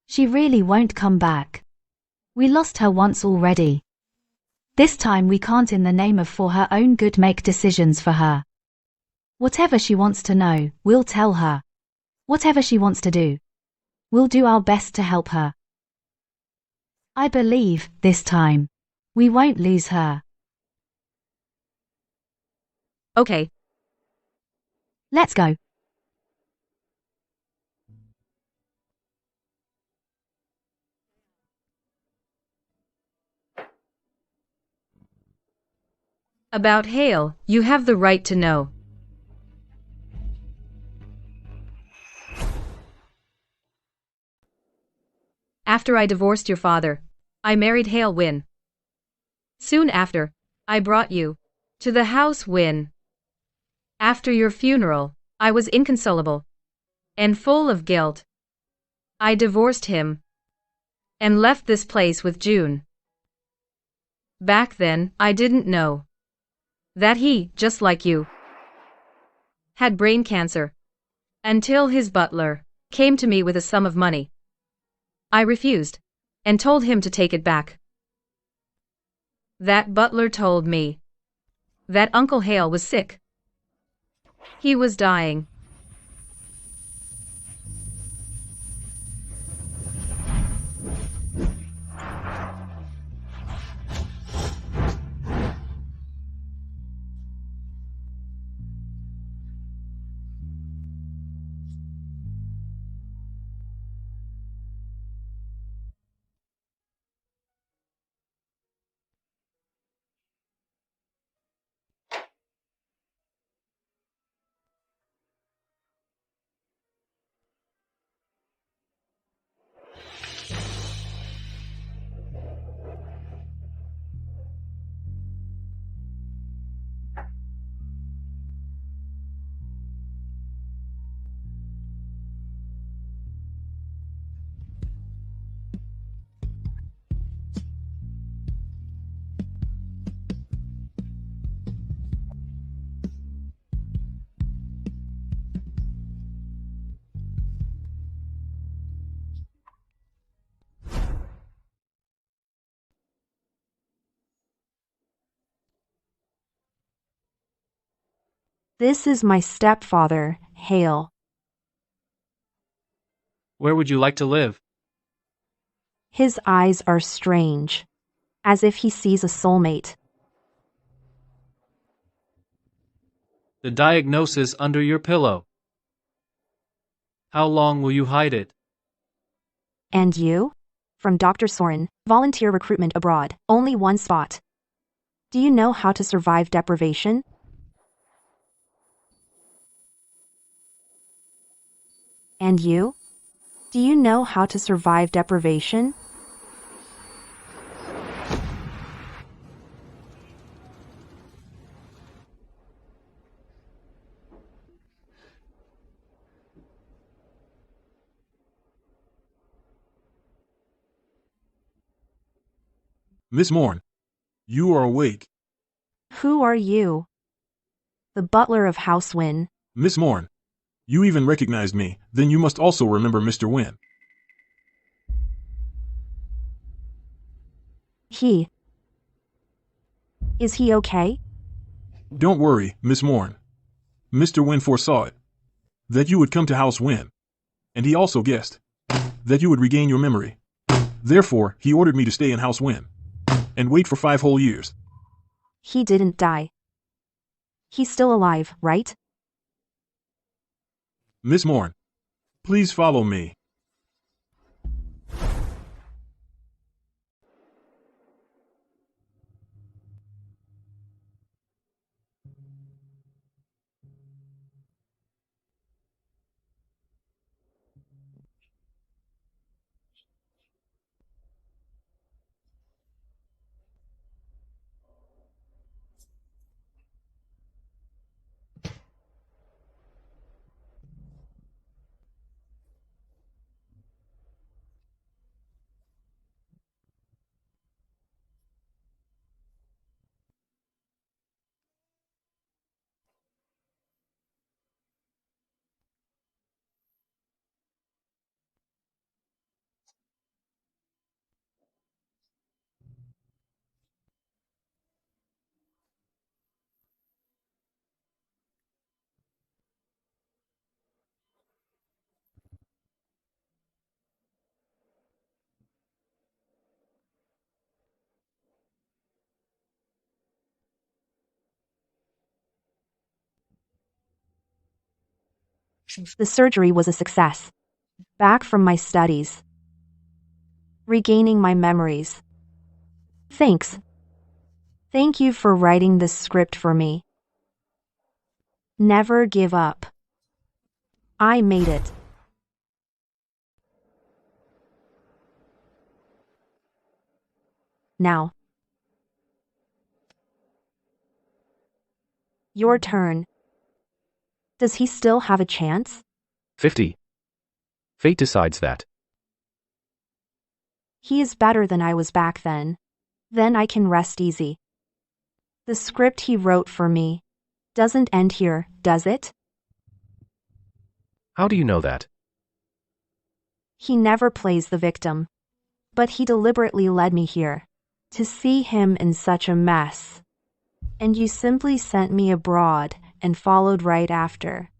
she really won't come back. We lost her once already. This time we can't in the name of for her own good make decisions for her. Whatever she wants to know, we'll tell her. Whatever she wants to do, we'll do our best to help her. I believe, this time, we won't lose her. Okay. Let's go. About Hale, you have the right to know. After I divorced your father, I married Hale Wynne. Soon after, I brought you to the house Wynne. After your funeral, I was inconsolable and full of guilt. I divorced him and left this place with June. Back then, I didn't know that he, just like you, had brain cancer, until his butler came to me with a sum of money. I refused, and told him to take it back. That butler told me that Uncle Hale was sick. He was dying. This is my stepfather, Hale. Where would you like to live? His eyes are strange, as if he sees a soulmate. The diagnosis under your pillow. How long will you hide it? And you? From Dr. Soren, volunteer recruitment abroad, only one spot. Do you know how to survive deprivation? And you? Do you know how to survive deprivation? Miss Morn, you are awake. Who are you? The butler of House Wynne. Miss Morn, you even recognized me, then you must also remember Mr. Wynne. Is he okay? Don't worry, Miss Morn. Mr. Wynne foresaw it. That you would come to House Wynne. And he also guessed that you would regain your memory. Therefore, he ordered me to stay in House Wynne and wait for 5 whole years. He didn't die. He's still alive, right? Miss Morn, please follow me. The surgery was a success. Back from my studies. Regaining my memories. Thanks. Thank you for writing this script for me. Never give up. I made it. Now. Your turn. Does he still have a chance? 50. Fate decides that. He is better than I was back then. Then I can rest easy. The script he wrote for me doesn't end here, does it? How do you know that? He never plays the victim. But he deliberately led me here. To see him in such a mess. And you simply sent me abroad and followed right after.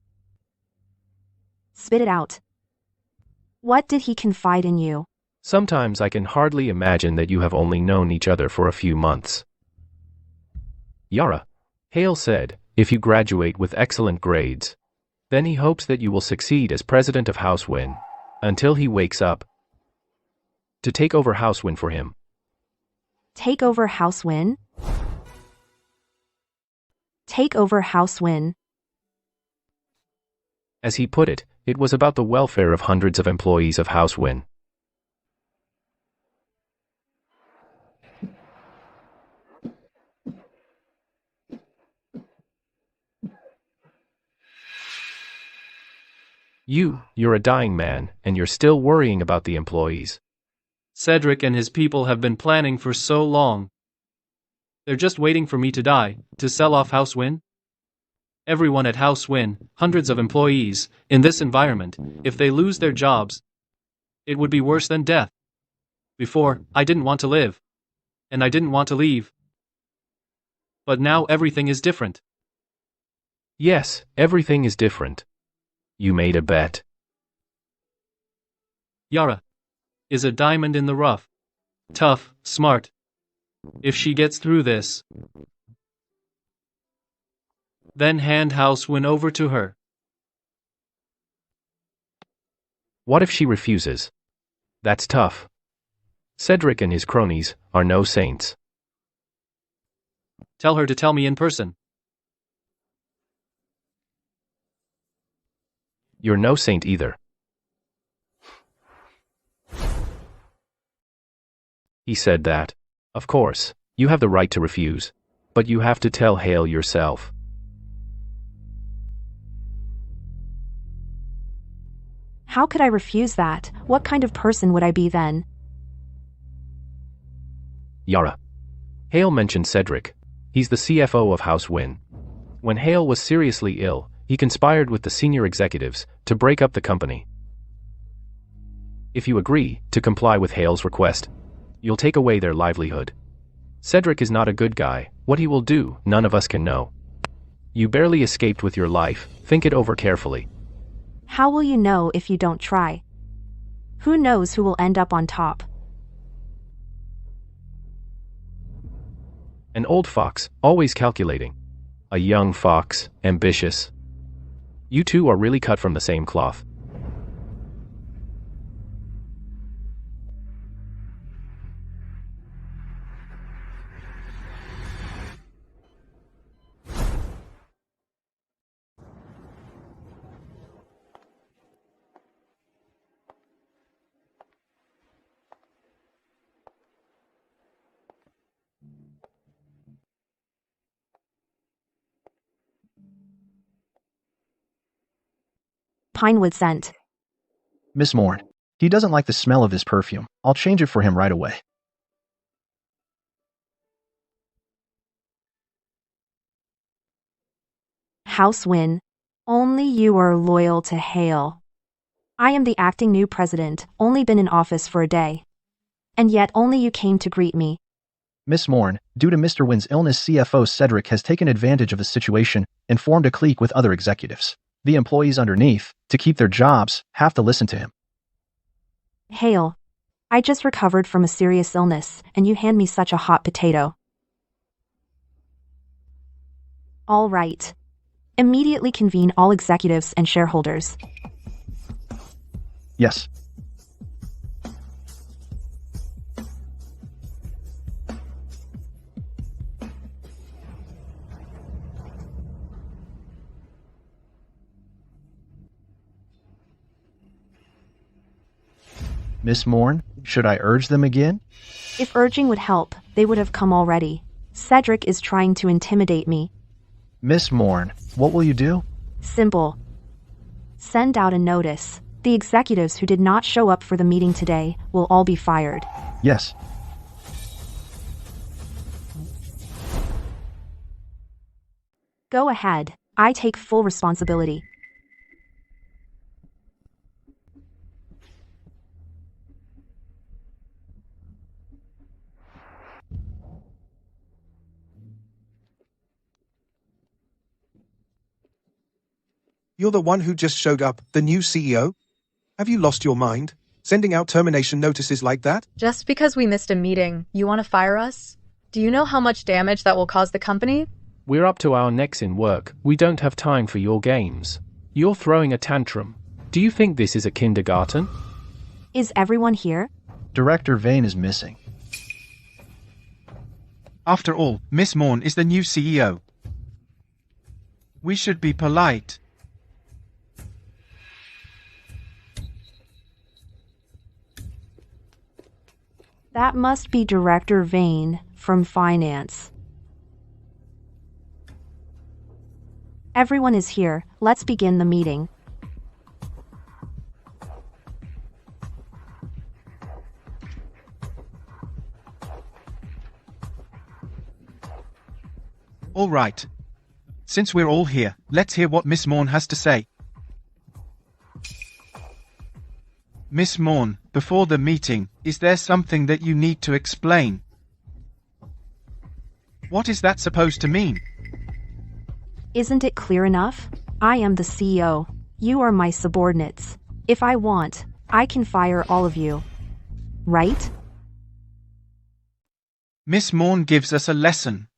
Spit it out. What did he confide in you? Sometimes I can hardly imagine that you have only known each other for a few months. Yara, Hale said, if you graduate with excellent grades, then he hopes that you will succeed as president of House Wynne, until he wakes up, to take over House Wynne for him. Take over House Wynne? Take over House Wynne. As he put it, it was about the welfare of hundreds of employees of House Wynne. You're a dying man, and you're still worrying about the employees. Cedric and his people have been planning for so long. They're just waiting for me to die, to sell off House Wynne? Everyone at House Wynne, hundreds of employees, in this environment, if they lose their jobs, it would be worse than death. Before, I didn't want to live. And I didn't want to leave. But now everything is different. Yes, everything is different. You made a bet. Yara is a diamond in the rough. Tough, smart. If she gets through this, then hand House Win over to her. What if she refuses? That's tough. Cedric and his cronies are no saints. Tell her to tell me in person. You're no saint either. He said that. Of course, you have the right to refuse. But you have to tell Hale yourself. How could I refuse that? What kind of person would I be then? Yara. Hale mentioned Cedric. He's the CFO of House Win. When Hale was seriously ill, he conspired with the senior executives to break up the company. If you agree to comply with Hale's request, you'll take away their livelihood. Cedric is not a good guy. What he will do, none of us can know. You barely escaped with your life. Think it over carefully. How will you know if you don't try? Who knows who will end up on top? An old fox, always calculating. A young fox, ambitious. You two are really cut from the same cloth. Pinewood scent. Miss Morn, he doesn't like the smell of this perfume. I'll change it for him right away. House Win. Only you are loyal to Hale. I am the acting new president, only been in office for a day. And yet only you came to greet me. Miss Morn, due to Mr. Win's illness, CFO Cedric has taken advantage of the situation and formed a clique with other executives. The employees underneath, to keep their jobs, have to listen to him. Hale. I just recovered from a serious illness, and you hand me such a hot potato. All right. Immediately convene all executives and shareholders. Yes. Miss Morn, should I urge them again? If urging would help, they would have come already. Cedric is trying to intimidate me. Miss Morn, what will you do? Simple. Send out a notice. The executives who did not show up for the meeting today will all be fired. Yes. Go ahead. I take full responsibility. You're the one who just showed up, the new CEO? Have you lost your mind? Sending out termination notices like that? Just because we missed a meeting, you want to fire us? Do you know how much damage that will cause the company? We're up to our necks in work. We don't have time for your games. You're throwing a tantrum. Do you think this is a kindergarten? Is everyone here? Director Vane is missing. After all, Miss Morn is the new CEO. We should be polite. That must be Director Vane from Finance. Everyone is here. Let's begin the meeting. All right. Since we're all here, let's hear what Miss Morn has to say. Miss Morn, before the meeting, is there something that you need to explain? What is that supposed to mean? Isn't it clear enough? I am the CEO. You are my subordinates. If I want, I can fire all of you. Right? Miss Morn gives us a lesson.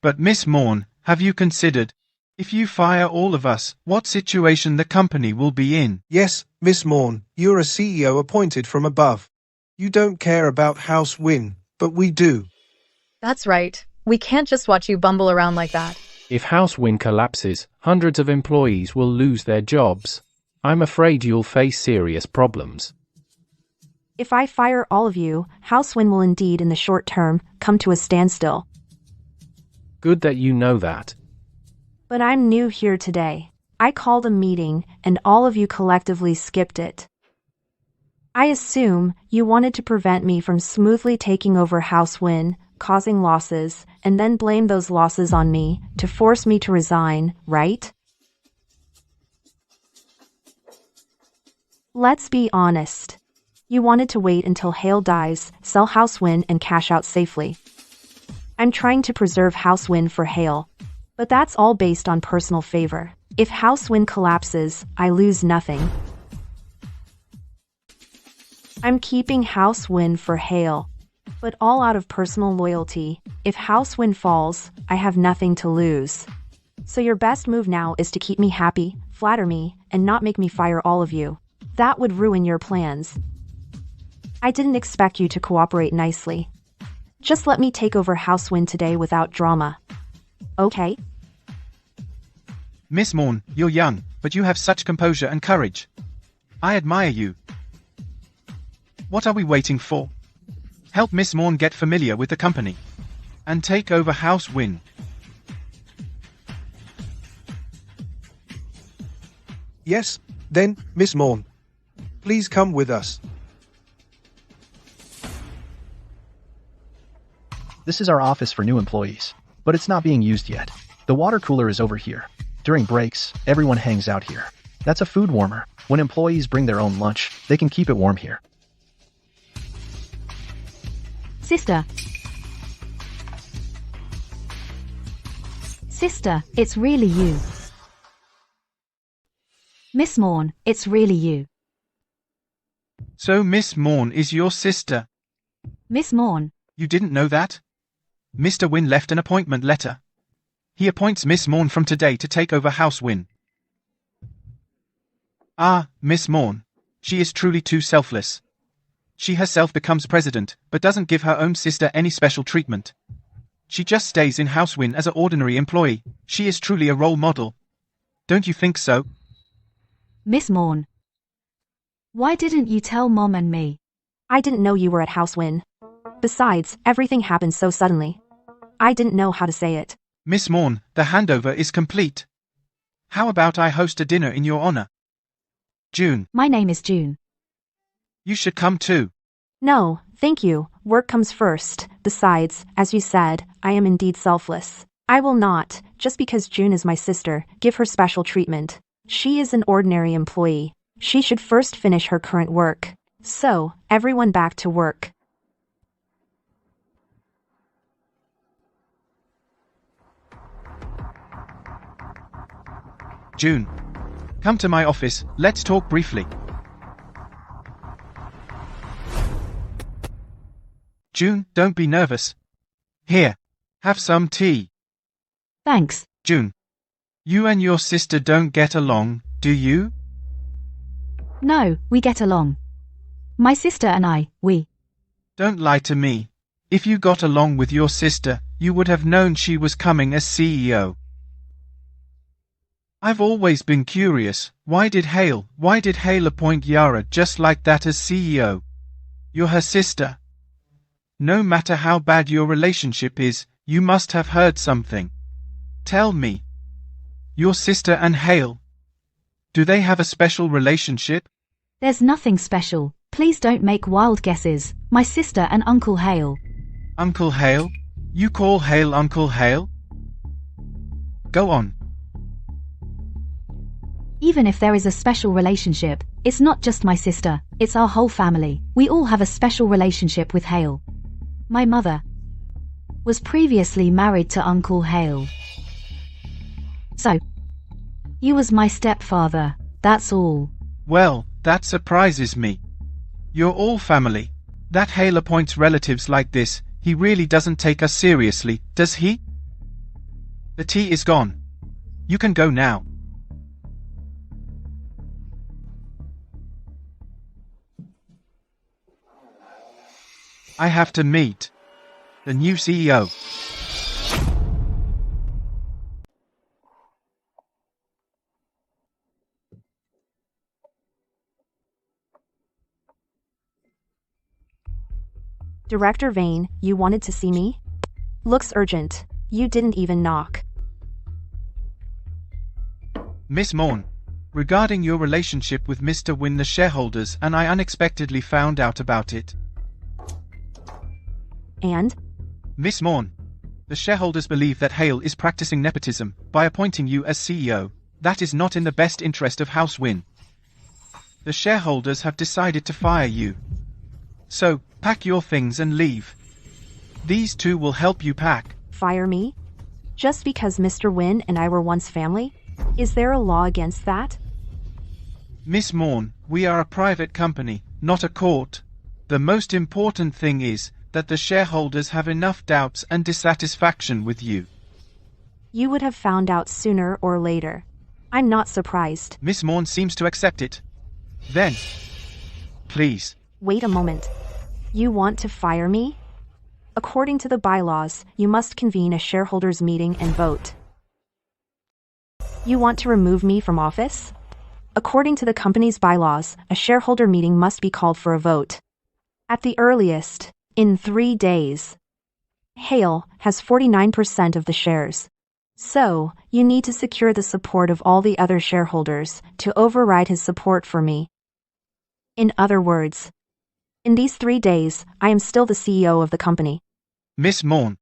But Miss Morn, have you considered, if you fire all of us, what situation the company will be in? Yes, Miss Morn, you're a CEO appointed from above. You don't care about House Win, but we do. That's right. We can't just watch you bumble around like that. If House Win collapses, hundreds of employees will lose their jobs. I'm afraid you'll face serious problems. If I fire all of you, House Win will indeed in the short term come to a standstill. Good that you know that. But I'm new here today. I called a meeting and all of you collectively skipped it. I assume you wanted to prevent me from smoothly taking over House Win, causing losses, and then blame those losses on me to force me to resign, right? Let's be honest. You wanted to wait until Hale dies, sell House Win, and cash out safely. I'm trying to preserve House Win for Hale. But that's all based on personal favor. If House Win collapses, I lose nothing. I'm keeping House Win for Hale. But all out of personal loyalty. If House Win falls, I have nothing to lose. So your best move now is to keep me happy, flatter me, and not make me fire all of you. That would ruin your plans. I didn't expect you to cooperate nicely. Just let me take over House Win today without drama. Okay? Miss Morn, you're young, but you have such composure and courage. I admire you. What are we waiting for? Help Miss Morn get familiar with the company. And take over House Win. Yes, then, Miss Morn. Please come with us. This is our office for new employees, but it's not being used yet. The water cooler is over here. During breaks, everyone hangs out here. That's a food warmer. When employees bring their own lunch, they can keep it warm here. Sister. Sister, it's really you. Miss Morn, it's really you. So Miss Morn is your sister. Miss Morn. You didn't know that? Mr. Win left an appointment letter. He appoints Miss Morn from today to take over House Win. Ah, Miss Morn. She is truly too selfless. She herself becomes president, but doesn't give her own sister any special treatment. She just stays in House Win as an ordinary employee. She is truly a role model. Don't you think so? Miss Morn. Why didn't you tell Mom and me? I didn't know you were at House Win. Besides, everything happened so suddenly. I didn't know how to say it. Miss Morn, the handover is complete. How about I host a dinner in your honor? June. My name is June. You should come too. No, thank you. Work comes first. Besides, as you said, I am indeed selfless. I will not, just because June is my sister, give her special treatment. She is an ordinary employee. She should first finish her current work. So, everyone back to work. June. Come to my office, let's talk briefly. June, don't be nervous. Here, have some tea. Thanks. June. You and your sister don't get along, do you? No, we get along. My sister and I, we. Don't lie to me. If you got along with your sister, you would have known she was coming as CEO. I've always been curious, why did Hale appoint Yara just like that as CEO? You're her sister. No matter how bad your relationship is, you must have heard something. Tell me. Your sister and Hale. Do they have a special relationship? There's nothing special. Please don't make wild guesses. My sister and Uncle Hale. Uncle Hale? You call Hale Uncle Hale? Go on. Even if there is a special relationship, it's not just my sister, it's our whole family. We all have a special relationship with Hale. My mother was previously married to Uncle Hale. So, you was my stepfather, that's all. Well, that surprises me. You're all family. That Hale appoints relatives like this, he really doesn't take us seriously, does he? The tea is gone. You can go now. I have to meet the new CEO. Director Vane, you wanted to see me? Looks urgent. You didn't even knock. Miss Morn, regarding your relationship with Mr. Wynne, the shareholders and I unexpectedly found out about it. And? Miss Morn, the shareholders believe that Hale is practicing nepotism by appointing you as CEO. That is not in the best interest of House Wynne. The shareholders have decided to fire you. So, pack your things and leave. These two will help you pack. Fire me? Just because Mr. Wynne and I were once family? Is there a law against that? Miss Morn, we are a private company, not a court. The most important thing is that the shareholders have enough doubts and dissatisfaction with you. You would have found out sooner or later. I'm not surprised. Miss Morn seems to accept it. Then, please. Wait a moment. You want to fire me? According to the bylaws, you must convene a shareholders meeting and vote. You want to remove me from office? According to the company's bylaws, a shareholder meeting must be called for a vote. At the earliest, in 3 days. Hale has 49% of the shares. So, you need to secure the support of all the other shareholders to override his support for me. In other words, in these 3 days, I am still the CEO of the company. Miss Morn,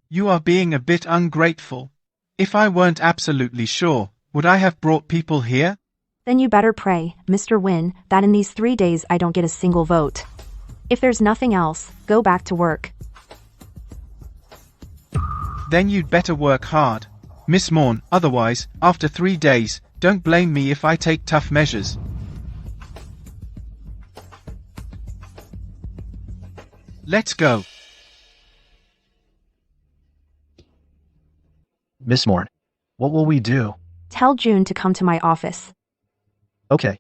you are being a bit ungrateful. If I weren't absolutely sure, would I have brought people here? Then you better pray, Mr. Wynne, that in these 3 days I don't get a single vote. If there's nothing else, go back to work. Then you'd better work hard, Miss Morn, otherwise, after 3 days, don't blame me if I take tough measures. Let's go. Miss Morn, what will we do? Tell June to come to my office. Okay.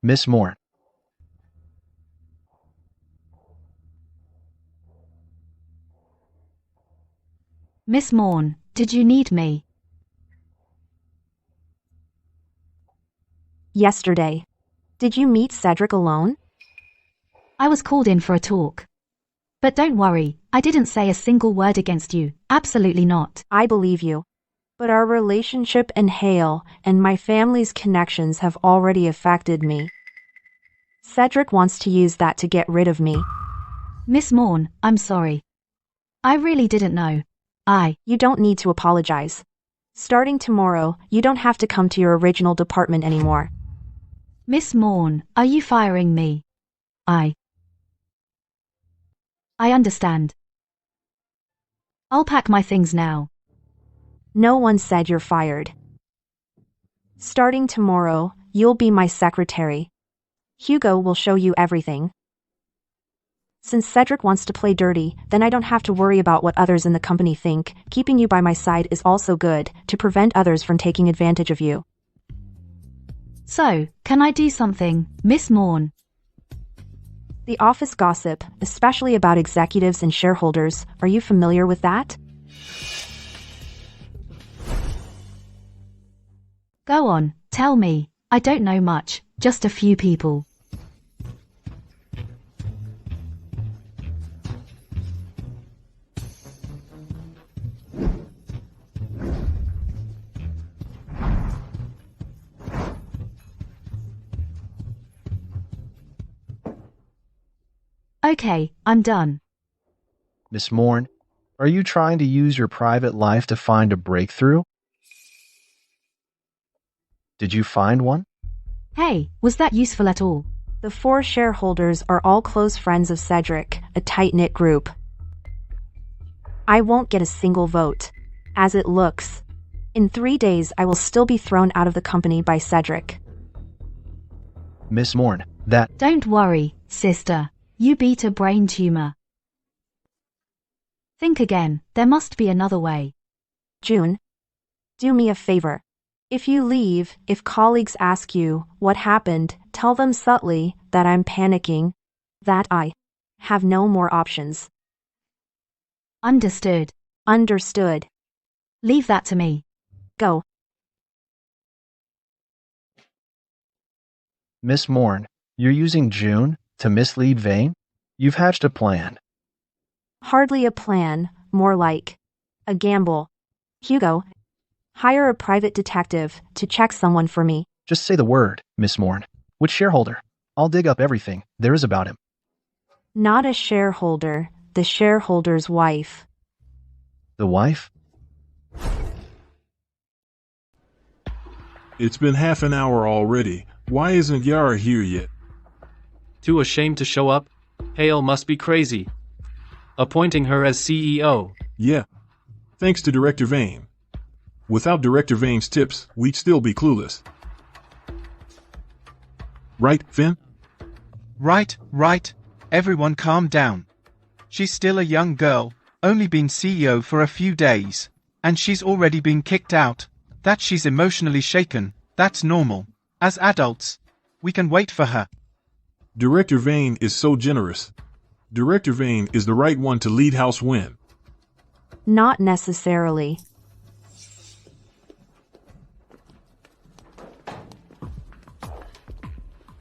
Miss Morn. Miss Morn, did you need me? Yesterday. Did you meet Cedric alone? I was called in for a talk. But don't worry, I didn't say a single word against you, absolutely not. I believe you. But our relationship and Hale and my family's connections have already affected me. Cedric wants to use that to get rid of me. Miss Morn, I'm sorry. I really didn't know. You don't need to apologize. Starting tomorrow, you don't have to come to your original department anymore. Miss Morn, are you firing me? I understand. I'll pack my things now. No one said you're fired. Starting tomorrow, you'll be my secretary. Hugo will show you everything. Since Cedric wants to play dirty, then I don't have to worry about what others in the company think. Keeping you by my side is also good, to prevent others from taking advantage of you. So, can I do something, Miss Morn? The office gossip, especially about executives and shareholders, are you familiar with that? Go on, tell me. I don't know much, just a few people. Okay, I'm done. Miss Morn, are you trying to use your private life to find a breakthrough? Did you find one? Hey, was that useful at all? The 4 shareholders are all close friends of Cedric, a tight-knit group. I won't get a single vote. As it looks, in 3 days I will still be thrown out of the company by Cedric. Miss Morn, that Don't worry, sister. You beat a brain tumor. Think again, there must be another way. June, do me a favor. If you leave, if colleagues ask you what happened, tell them subtly that I'm panicking, that I have no more options. Understood. Understood. Leave that to me. Go. Miss Morn, you're using June to mislead Vane? You've hatched a plan. Hardly a plan, more like a gamble. Hugo, hire a private detective to check someone for me. Just say the word, Miss Morn. Which shareholder? I'll dig up everything there is about him. Not a shareholder, the shareholder's wife. The wife? It's been half an hour already. Why isn't Yara here yet? Too ashamed to show up? Hale must be crazy. Appointing her as CEO. Yeah. Thanks to Director Vane. Without Director Vane's tips, we'd still be clueless. Right, Finn? Right. Everyone calm down. She's still a young girl, only been CEO for a few days, and she's already been kicked out. That she's emotionally shaken, that's normal. As adults, we can wait for her. Director Vane is so generous. Director Vane is the right one to lead House Win. Not necessarily.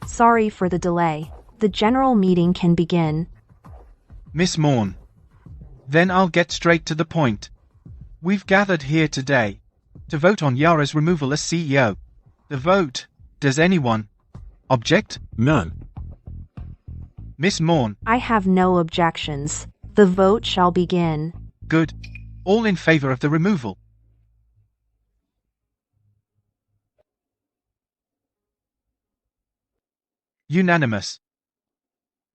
Sorry for the delay. The general meeting can begin. Miss Morn. Then I'll get straight to the point. We've gathered here today to vote on Yara's removal as CEO. The vote. Does anyone object? None. Miss Morn. I have no objections. The vote shall begin. Good. All in favor of the removal. Unanimous.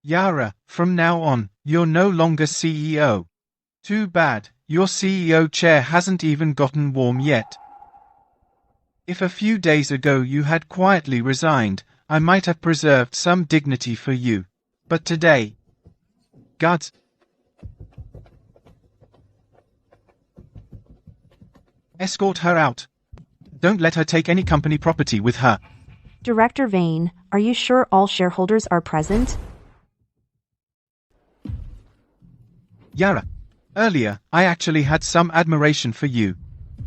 Yara, from now on, you're no longer CEO. Too bad, your CEO chair hasn't even gotten warm yet. If a few days ago you had quietly resigned, I might have preserved some dignity for you. But today... Guards. Escort her out. Don't let her take any company property with her. Director Vane, are you sure all shareholders are present? Yara, earlier, I actually had some admiration for you.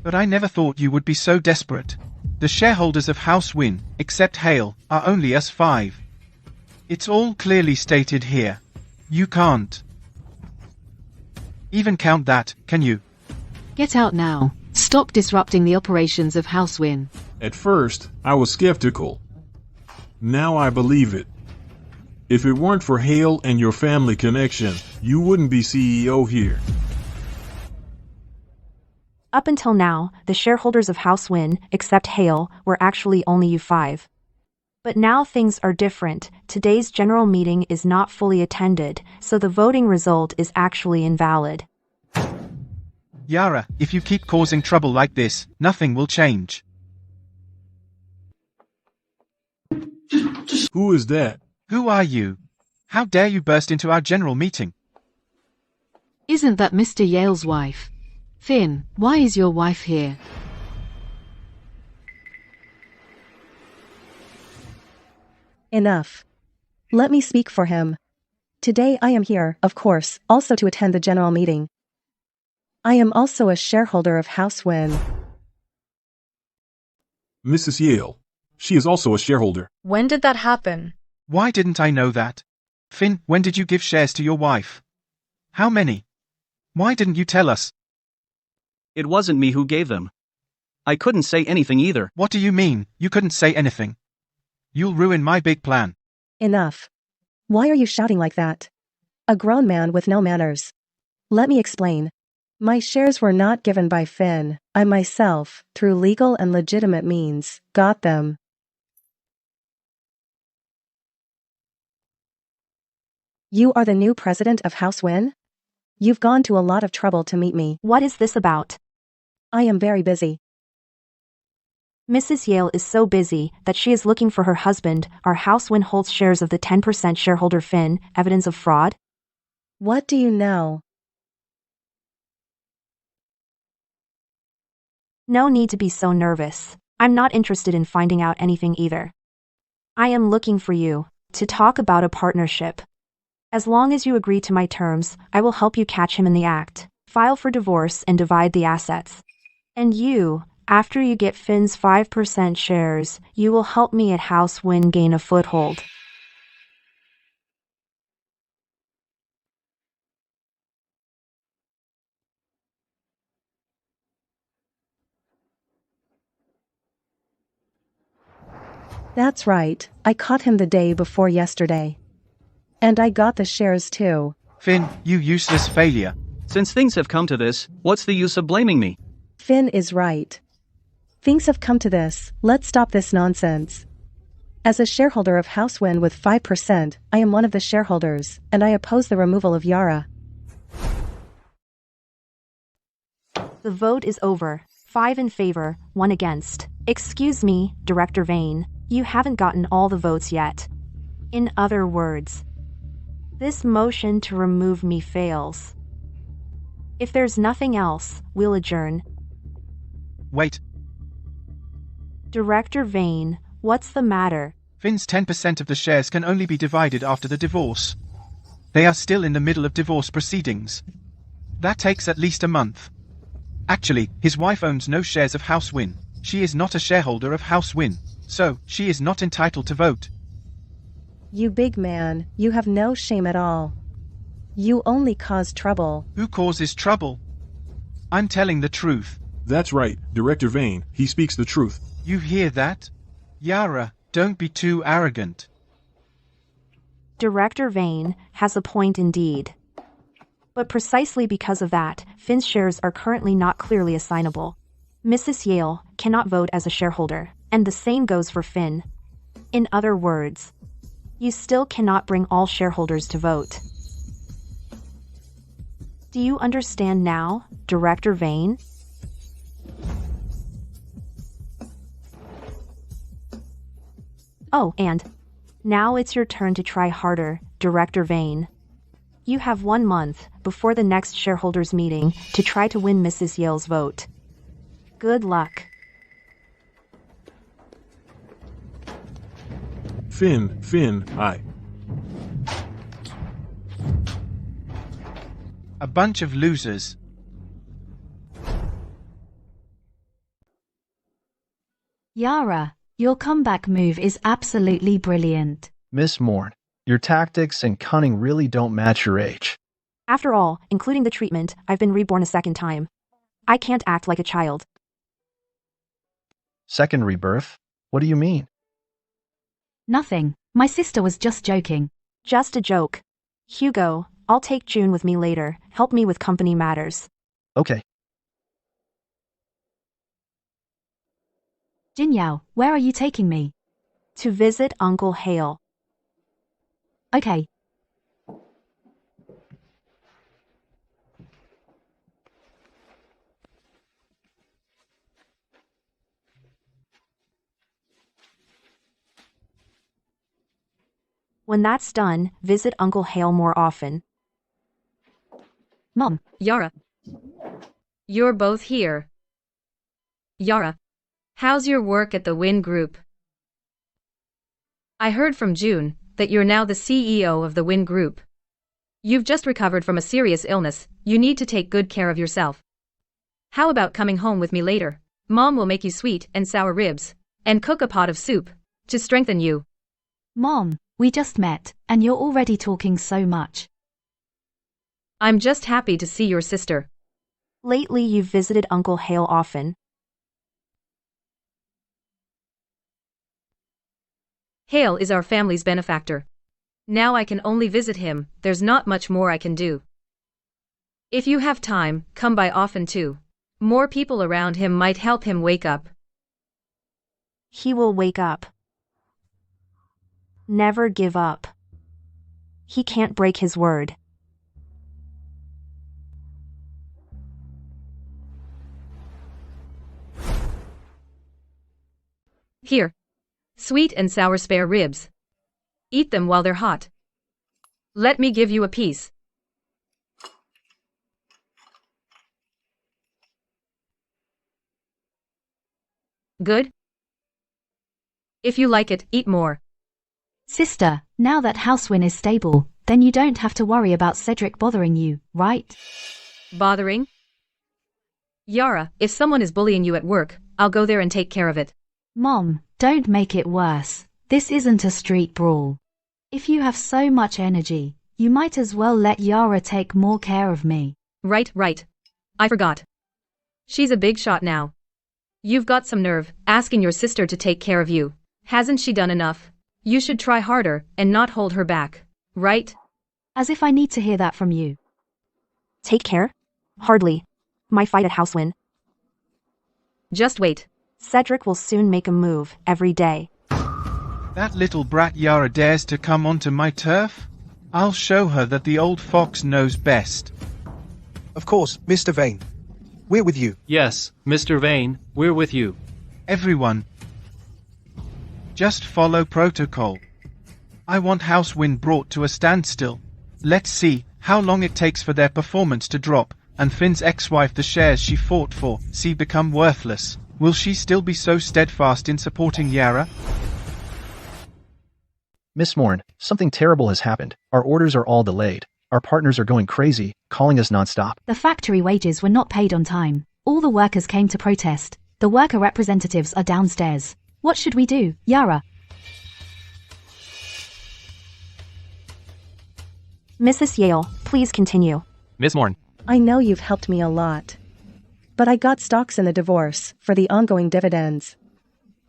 But I never thought you would be so desperate. The shareholders of House Win, except Hale, are only us 5. It's all clearly stated here. You can't even count that, can you? Get out now. Stop disrupting the operations of House Win. At first, I was skeptical. Now I believe it. If it weren't for Hale and your family connection, you wouldn't be CEO here. Up until now, the shareholders of House Win, except Hale, were actually only you 5. But now things are different. Today's general meeting is not fully attended, so the voting result is actually invalid. Yara, if you keep causing trouble like this, nothing will change. Who is that? Who are you? How dare you burst into our general meeting? Isn't that Mr. Yale's wife? Finn, why is your wife here? Enough. Let me speak for him. Today I am here, of course, also to attend the general meeting. I am also a shareholder of House Win. Mrs. Yale. She is also a shareholder. When did that happen? Why didn't I know that? Finn, when did you give shares to your wife? How many? Why didn't you tell us? It wasn't me who gave them. I couldn't say anything either. What do you mean, you couldn't say anything? You'll ruin my big plan. Enough. Why are you shouting like that? A grown man with no manners. Let me explain. My shares were not given by Finn. I myself, through legal and legitimate means, got them. You are the new president of House Win? You've gone to a lot of trouble to meet me. What is this about? I am very busy. Mrs. Yale is so busy that she is looking for her husband. Our House Win holds shares of the 10% shareholder Finn. Evidence of fraud? What do you know? No need to be so nervous. I'm not interested in finding out anything either. I am looking for you to talk about a partnership. As long as you agree to my terms, I will help you catch him in the act, file for divorce and divide the assets. And you, after you get Finn's 5% shares, you will help me at House Win gain a foothold. That's right, I caught him the day before yesterday. And I got the shares too. Finn, you useless failure. Since things have come to this, what's the use of blaming me? Finn is right. Things have come to this, let's stop this nonsense. As a shareholder of House Win with 5%, I am one of the shareholders, and I oppose the removal of Yara. The vote is over. 5 in favor, 1 against. Excuse me, Director Vane, you haven't gotten all the votes yet. In other words, this motion to remove me fails. If there's nothing else, we'll adjourn. Wait. Director Vane, what's the matter? Finn's 10% of the shares can only be divided after the divorce. They are still in the middle of divorce proceedings. That takes at least a month. Actually, his wife owns no shares of House Win. She is not a shareholder of House Win, so she is not entitled to vote. You big man, you have no shame at all. You only cause trouble. Who causes trouble? I'm telling the truth. That's right, Director Vane, he speaks the truth. You hear that? Yara, don't be too arrogant. Director Vane has a point indeed. But precisely because of that, Finn's shares are currently not clearly assignable. Mrs. Yale cannot vote as a shareholder, and the same goes for Finn. In other words, you still cannot bring all shareholders to vote. Do you understand now, Director Vane? Oh, and now it's your turn to try harder, Director Vane. You have 1 month before the next shareholders meeting to try to win Mrs. Yale's vote. Good luck. Finn, A bunch of losers. Yara, your comeback move is absolutely brilliant. Miss Morn, your tactics and cunning really don't match your age. After all, including the treatment, I've been reborn a second time. I can't act like a child. Second rebirth? What do you mean? Nothing. My sister was just joking. Just a joke. Hugo, I'll take June with me later. Help me with company matters. Okay. Jinyao, where are you taking me? To visit Uncle Hale. Okay. When that's done, visit Uncle Hale more often. Mom. Yara. You're both here. Yara. How's your work at the Win Group? I heard from June that you're now the CEO of the Win Group. You've just recovered from a serious illness, you need to take good care of yourself. How about coming home with me later? Mom will make you sweet and sour ribs, and cook a pot of soup, to strengthen you. Mom, we just met, and you're already talking so much. I'm just happy to see your sister. Lately you've visited Uncle Hale often. Hale is our family's benefactor. Now I can only visit him, there's not much more I can do. If you have time, come by often too. More people around him might help him wake up. He will wake up. Never give up. He can't break his word. Here. Sweet and sour spare ribs. Eat them while they're hot. Let me give you a piece. Good? If you like it, eat more. Sister, now that Housewin is stable, then you don't have to worry about Cedric bothering you, right? Bothering? Yara, if someone is bullying you at work, I'll go there and take care of it. Mom, don't make it worse. This isn't a street brawl. If you have so much energy, you might as well let Yara take more care of me. Right. I forgot. She's a big shot now. You've got some nerve, asking your sister to take care of you. Hasn't she done enough? You should try harder, and not hold her back. Right? As if I need to hear that from you. Take care? Hardly. My fight at Housewin. Just wait. Cedric will soon make a move, every day. That little brat Yara dares to come onto my turf? I'll show her that the old fox knows best. Of course, Mr. Vane. We're with you. Yes, Mr. Vane, we're with you. Everyone, just follow protocol. I want Housewin brought to a standstill. Let's see how long it takes for their performance to drop, and Finn's ex-wife the shares she fought for, see become worthless. Will she still be so steadfast in supporting Yara? Miss Morn, something terrible has happened. Our orders are all delayed. Our partners are going crazy, calling us nonstop. The factory wages were not paid on time. All the workers came to protest. The worker representatives are downstairs. What should we do, Yara? Mrs. Yale, please continue. Miss Morn. I know you've helped me a lot. But I got stocks in the divorce for the ongoing dividends.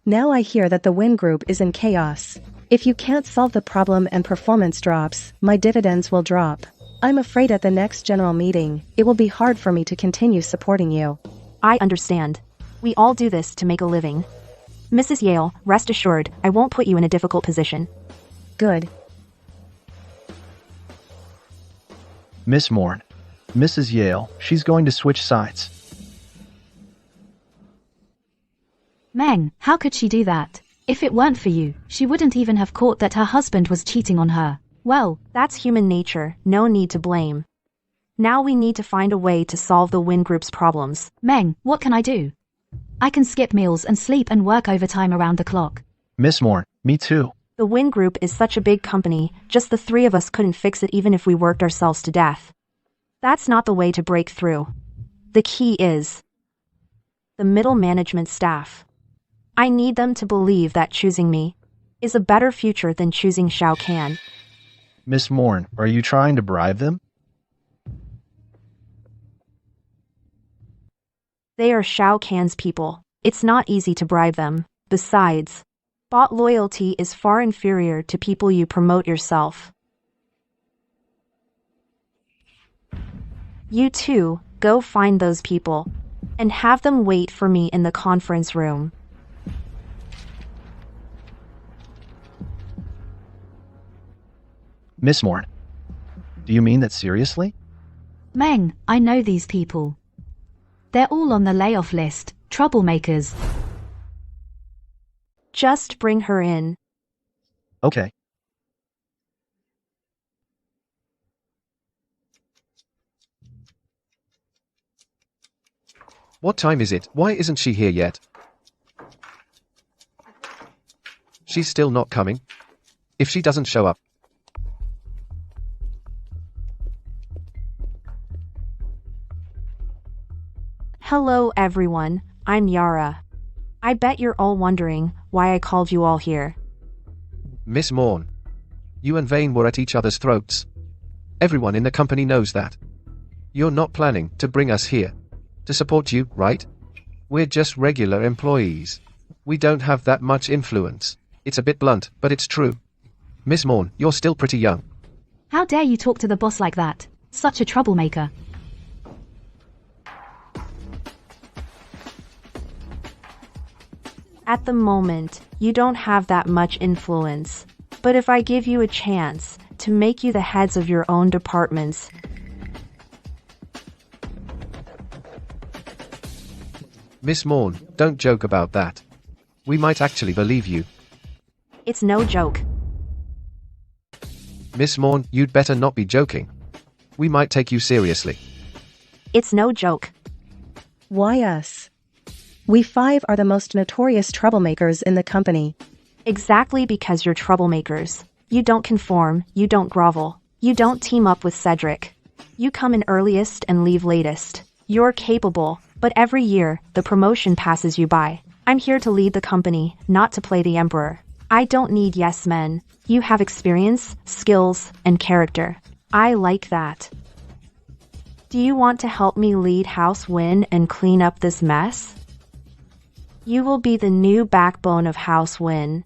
Now I hear that the Win Group is in chaos. If you can't solve the problem and performance drops, my dividends will drop. I'm afraid at the next general meeting, it will be hard for me to continue supporting you. I understand. We all do this to make a living. Mrs. Yale, rest assured, I won't put you in a difficult position. Good. Miss Morn. Mrs. Yale, she's going to switch sides. Meng, how could she do that? If it weren't for you, she wouldn't even have caught that her husband was cheating on her. Well, that's human nature, no need to blame. Now we need to find a way to solve the Win Group's problems. Meng, what can I do? I can skip meals and sleep and work overtime around the clock. Miss Morn, me too. The Win Group is such a big company, just the three of us couldn't fix it even if we worked ourselves to death. That's not the way to break through. The key is the middle management staff. I need them to believe that choosing me is a better future than choosing Shao Kahn. Miss Morn, are you trying to bribe them? They are Shao Kahn's people. It's not easy to bribe them. Besides, bot loyalty is far inferior to people you promote yourself. You two, go find those people and have them wait for me in the conference room. Miss Morn, do you mean that seriously? Meng, I know these people. They're all on the layoff list, troublemakers. Just bring her in. Okay. What time is it? Why isn't she here yet? She's still not coming. If she doesn't show up. Hello everyone, I'm Yara. I bet you're all wondering why I called you all here. Miss Morn. You and Vane were at each other's throats. Everyone in the company knows that. You're not planning to bring us here to support you, right? We're just regular employees. We don't have that much influence. It's a bit blunt, but it's true. Miss Morn, you're still pretty young. How dare you talk to the boss like that? Such a troublemaker. At the moment, you don't have that much influence. But if I give you a chance to make you the heads of your own departments. Miss Morn, don't joke about that. We might actually believe you. It's no joke. Miss Morn, you'd better not be joking. We might take you seriously. It's no joke. Why us? We 5 are the most notorious troublemakers in the company. Exactly because you're troublemakers. You don't conform, you don't grovel, you don't team up with Cedric. You come in earliest and leave latest. You're capable, but every year, the promotion passes you by. I'm here to lead the company, not to play the emperor. I don't need yes men. You have experience, skills, and character. I like that. Do you want to help me lead House Win and clean up this mess? You will be the new backbone of House Win.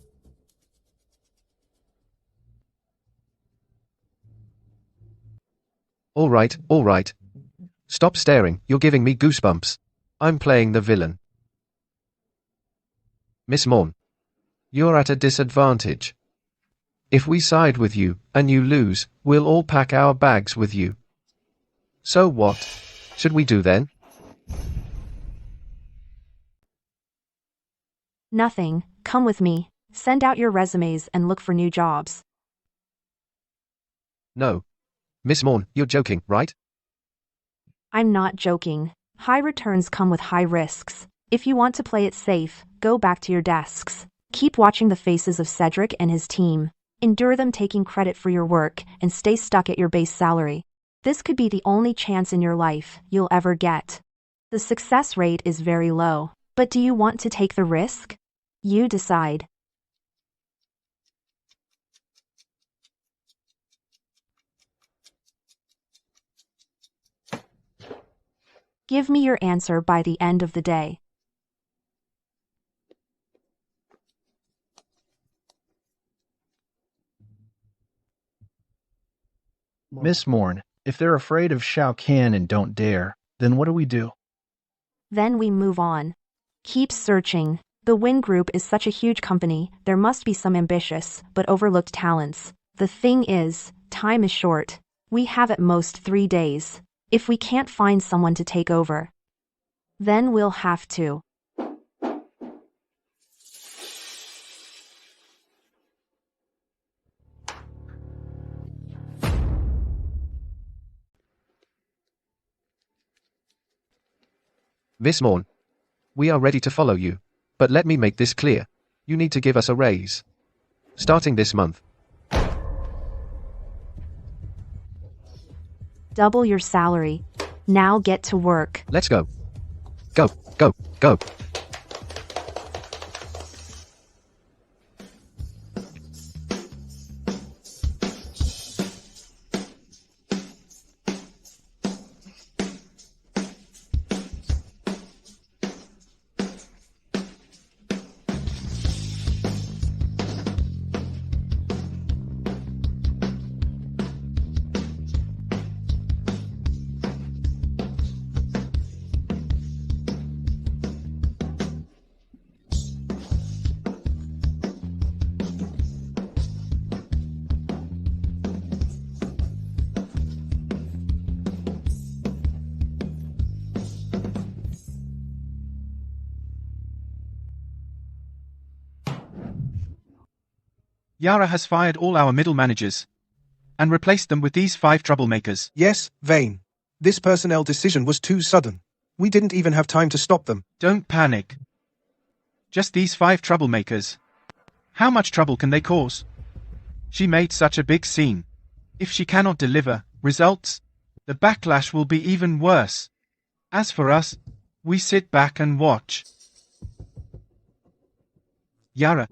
All right. Stop staring, you're giving me goosebumps. I'm playing the villain. Miss Morn, you're at a disadvantage. If we side with you, and you lose, we'll all pack our bags with you. So what should we do then? Nothing. Come with me. Send out your resumes and look for new jobs. No. Miss Morn, you're joking, right? I'm not joking. High returns come with high risks. If you want to play it safe, go back to your desks. Keep watching the faces of Cedric and his team. Endure them taking credit for your work and stay stuck at your base salary. This could be the only chance in your life you'll ever get. The success rate is very low, but do you want to take the risk? You decide. Give me your answer by the end of the day. Miss Morn, if they're afraid of Shao Kahn and don't dare, then what do we do? Then we move on. Keep searching. The Win Group is such a huge company, there must be some ambitious, but overlooked talents. The thing is, time is short. We have at most 3 days. If we can't find someone to take over, then we'll have to. Miss Morn, we are ready to follow you. But let me make this clear. You need to give us a raise. Starting this month. Double your salary. Now get to work. Let's go. Go. Yara has fired all our middle managers and replaced them with these 5 troublemakers. Yes, Vane. This personnel decision was too sudden. We didn't even have time to stop them. Don't panic. Just these 5 troublemakers. How much trouble can they cause? She made such a big scene. If she cannot deliver results, the backlash will be even worse. As for us, we sit back and watch. Yara,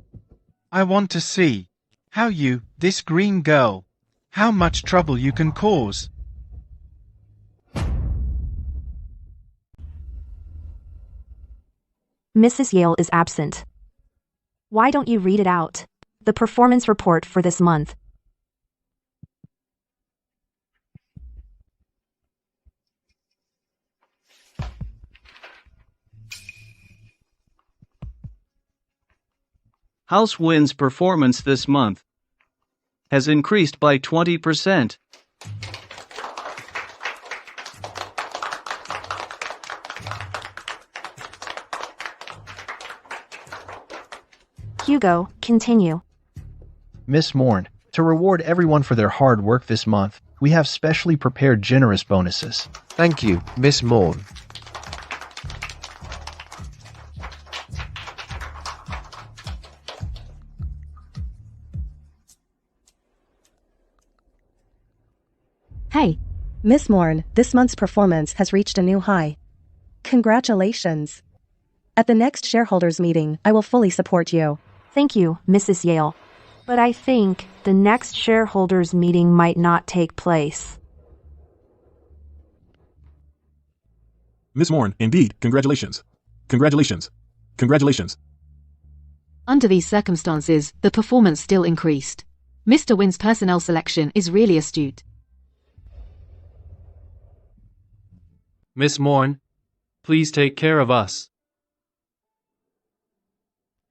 I want to see how you, this green girl, how much trouble you can cause. Mrs. Yale is absent. Why don't you read it out? The performance report for this month. House Win's performance this month. has increased by 20%. Hugo, continue. Miss Morn, to reward everyone for their hard work this month, we have specially prepared generous bonuses. Thank you, Miss Morn. Hey, Miss Morn, this month's performance has reached a new high. Congratulations. At the next shareholders meeting, I will fully support you. Thank you, Mrs. Yale. But I think the next shareholders meeting might not take place. Miss Morn, indeed, congratulations. Congratulations. Congratulations. Under these circumstances, the performance still increased. Mr. Wynn's personnel selection is really astute. Miss Morn, please take care of us.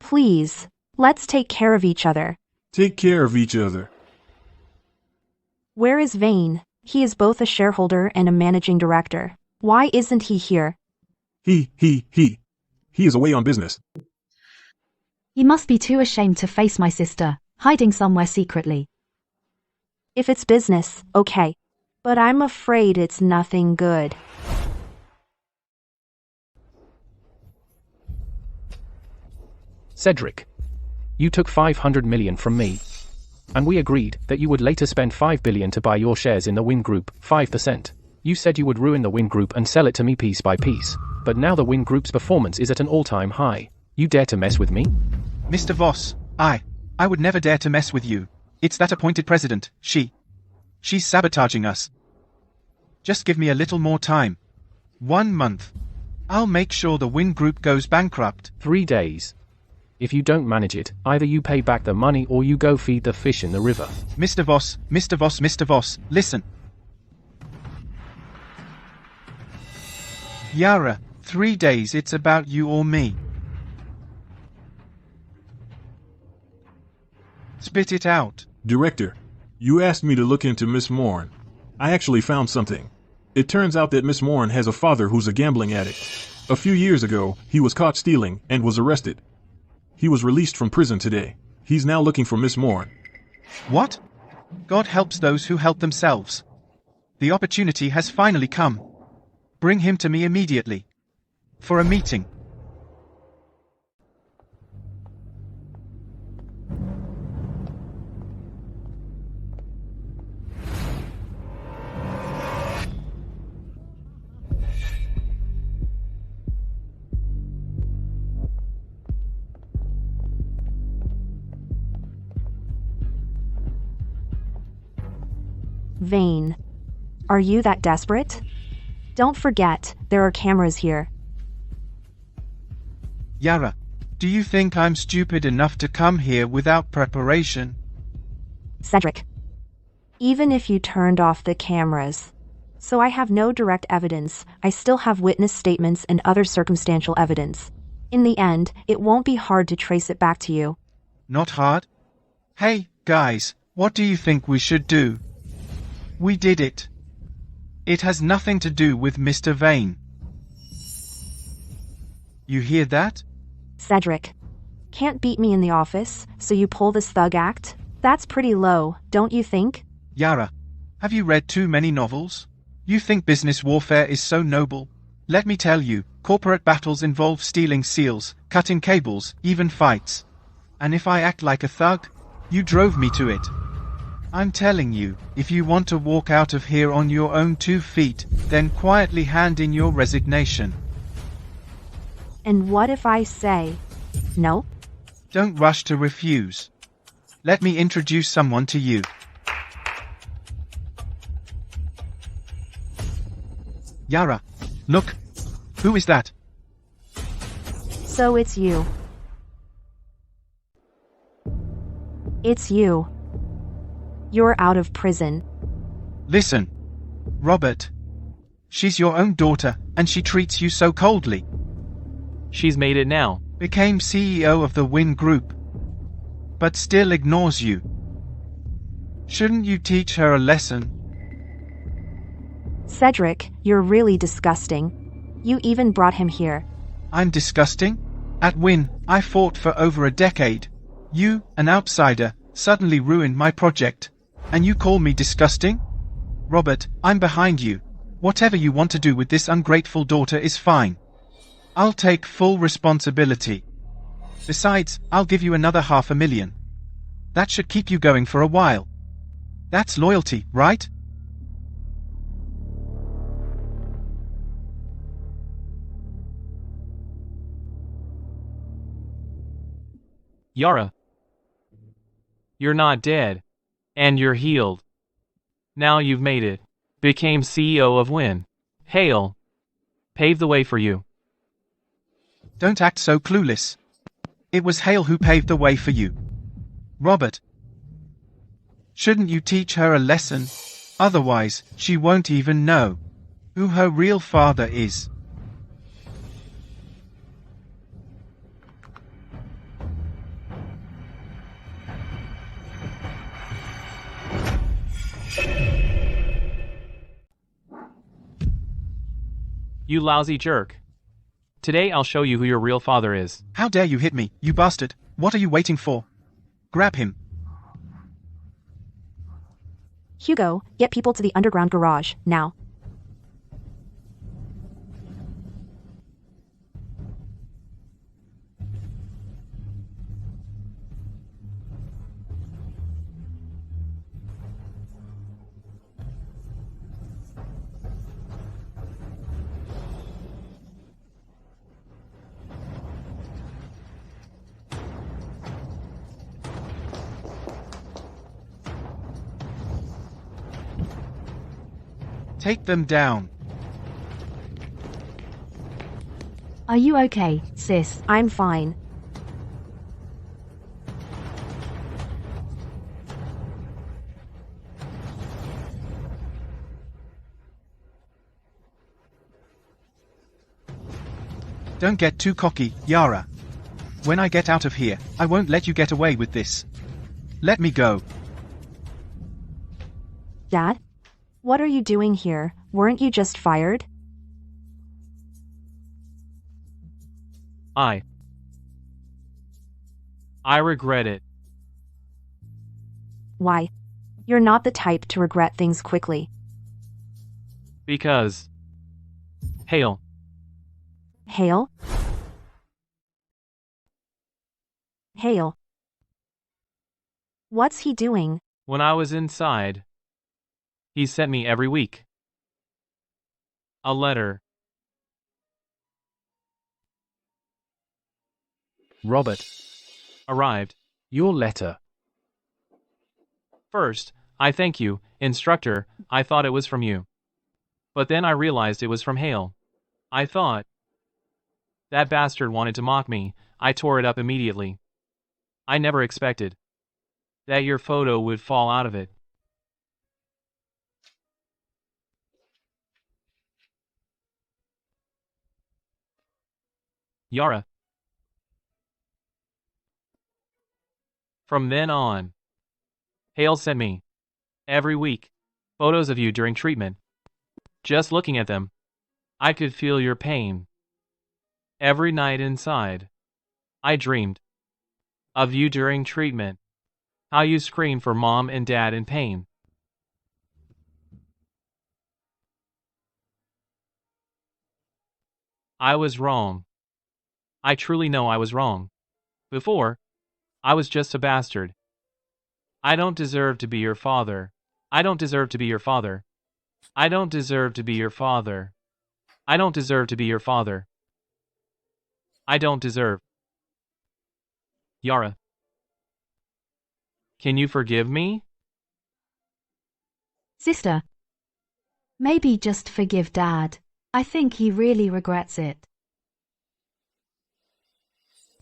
Please, let's take care of each other. Take care of each other. Where is Vane? He is both a shareholder and a managing director. Why isn't he here? He is away on business. he must be too ashamed to face my sister, hiding somewhere secretly. If it's business, okay. But I'm afraid it's nothing good. Cedric, you took 500 million from me. And we agreed that you would later spend 5 billion to buy your shares in the Wynn Group, 5%. You said you would ruin the Wynn Group and sell it to me piece by piece. But now the Wynn Group's performance is at an all-time high. You dare to mess with me? Mr. Voss, I would never dare to mess with you. It's that appointed president, She's sabotaging us. Just give me a little more time. 1 month. I'll make sure the Wynn Group goes bankrupt. 3 days. If you don't manage it, either you pay back the money or you go feed the fish in the river. Mr. Voss, Mr. Voss, Mr. Voss, listen. Yara, 3 days, it's about you or me. Spit it out. Director, you asked me to look into Miss Morn. I actually found something. It turns out that Miss Morn has a father who's a gambling addict. A few years ago, he was caught stealing and was arrested. He was released from prison today. He's now looking for Miss Morn. What? God helps those who help themselves. The opportunity has finally come. Bring him to me immediately. For a meeting. Vane. Are you that desperate? Don't forget, there are cameras here. Yara, do you think I'm stupid enough to come here without preparation? Cedric. Even if you turned off the cameras. So I have no direct evidence, I still have witness statements and other circumstantial evidence. In the end, it won't be hard to trace it back to you. Not hard? Hey, guys, what do you think we should do? We did it. It has nothing to do with Mr. Vane. You hear that? Cedric. Can't beat me in the office, so you pull this thug act? That's pretty low, don't you think? Yara, have you read too many novels? You think business warfare is so noble? Let me tell you, corporate battles involve stealing seals, cutting cables, even fights. And if I act like a thug, you drove me to it. I'm telling you, if you want to walk out of here on your own 2 feet, then quietly hand in your resignation. And what if I say, no? Don't rush to refuse. Let me introduce someone to you. Yara, look. Who is that? So it's you. It's you. You're out of prison. Listen, Robert. She's your own daughter, and she treats you so coldly. She's made it now. Became CEO of the Wynn Group. But still ignores you. Shouldn't you teach her a lesson? Cedric, you're really disgusting. You even brought him here. I'm disgusting? At Win, I fought for over a decade. You, an outsider, suddenly ruined my project. And you call me disgusting? Robert, I'm behind you. Whatever you want to do with this ungrateful daughter is fine. I'll take full responsibility. Besides, I'll give you another $500,000. That should keep you going for a while. That's loyalty, right? Yara. You're not dead. And you're healed. Now you've made it. Became CEO of Win. Hale. Paved the way for you. Don't act so clueless. It was Hale who paved the way for you. Robert. Shouldn't you teach her a lesson? Otherwise, she won't even know who her real father is. You lousy jerk. Today I'll show you who your real father is. How dare you hit me, you bastard? What are you waiting for? Grab him. Hugo, get people to the underground garage, now. Take them down. Are you okay, sis? I'm fine. Don't get too cocky, Yara. When I get out of here, I won't let you get away with this. Let me go. Dad? What are you doing here? Weren't you just fired? I regret it. Why? You're not the type to regret things quickly. Because. Hale. Hale? Hale. What's he doing? When I was inside, he sent me every week a letter. Robert. Arrived. Your letter. First, I thank you, instructor, I thought it was from you. But then I realized it was from Hale. I thought. That bastard wanted to mock me. I tore it up immediately. I never expected that your photo would fall out of it. Yara. From then on, Hale sent me, every week, photos of you during treatment. Just looking at them, I could feel your pain. Every night inside, I dreamed of you during treatment, how you screamed for mom and dad in pain. I was wrong. I truly know I was wrong. Before, I was just a bastard. I don't deserve to be your father. I don't deserve to be your father. I don't deserve to be your father. I don't deserve to be your father. I don't deserve. Yara. Can you forgive me? Sister. Maybe just forgive Dad. I think he really regrets it.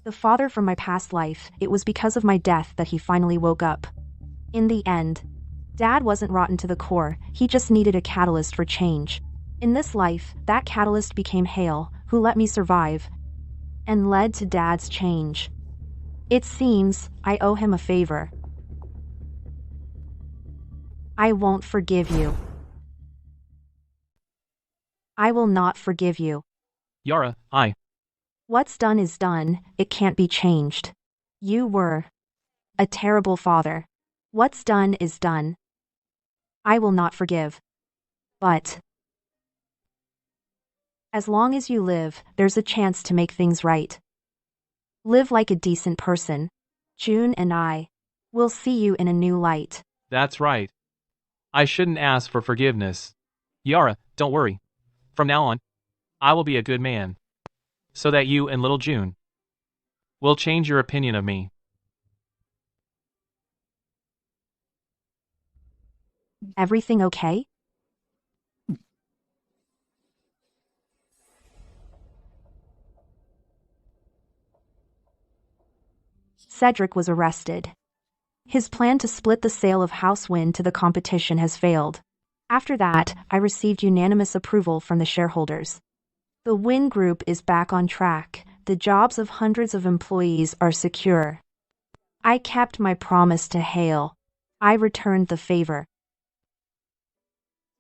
The father from my past life, it was because of my death that he finally woke up. In the end, Dad wasn't rotten to the core, he just needed a catalyst for change. In this life, that catalyst became Hale, who let me survive, and led to Dad's change. It seems I owe him a favor. I won't forgive you. I will not forgive you. Yara, What's done is done, it can't be changed. You were a terrible father. What's done is done. I will not forgive. But as long as you live, there's a chance to make things right. Live like a decent person. June and I will see you in a new light. That's right. I shouldn't ask for forgiveness. Yara, don't worry. From now on, I will be a good man. So that you and little June will change your opinion of me. Everything okay? Cedric was arrested. His plan to split the sale of House Wynn to the competition has failed. After that, I received unanimous approval from the shareholders. The Wynn Group is back on track. The jobs of hundreds of employees are secure. I kept my promise to Hale. I returned the favor.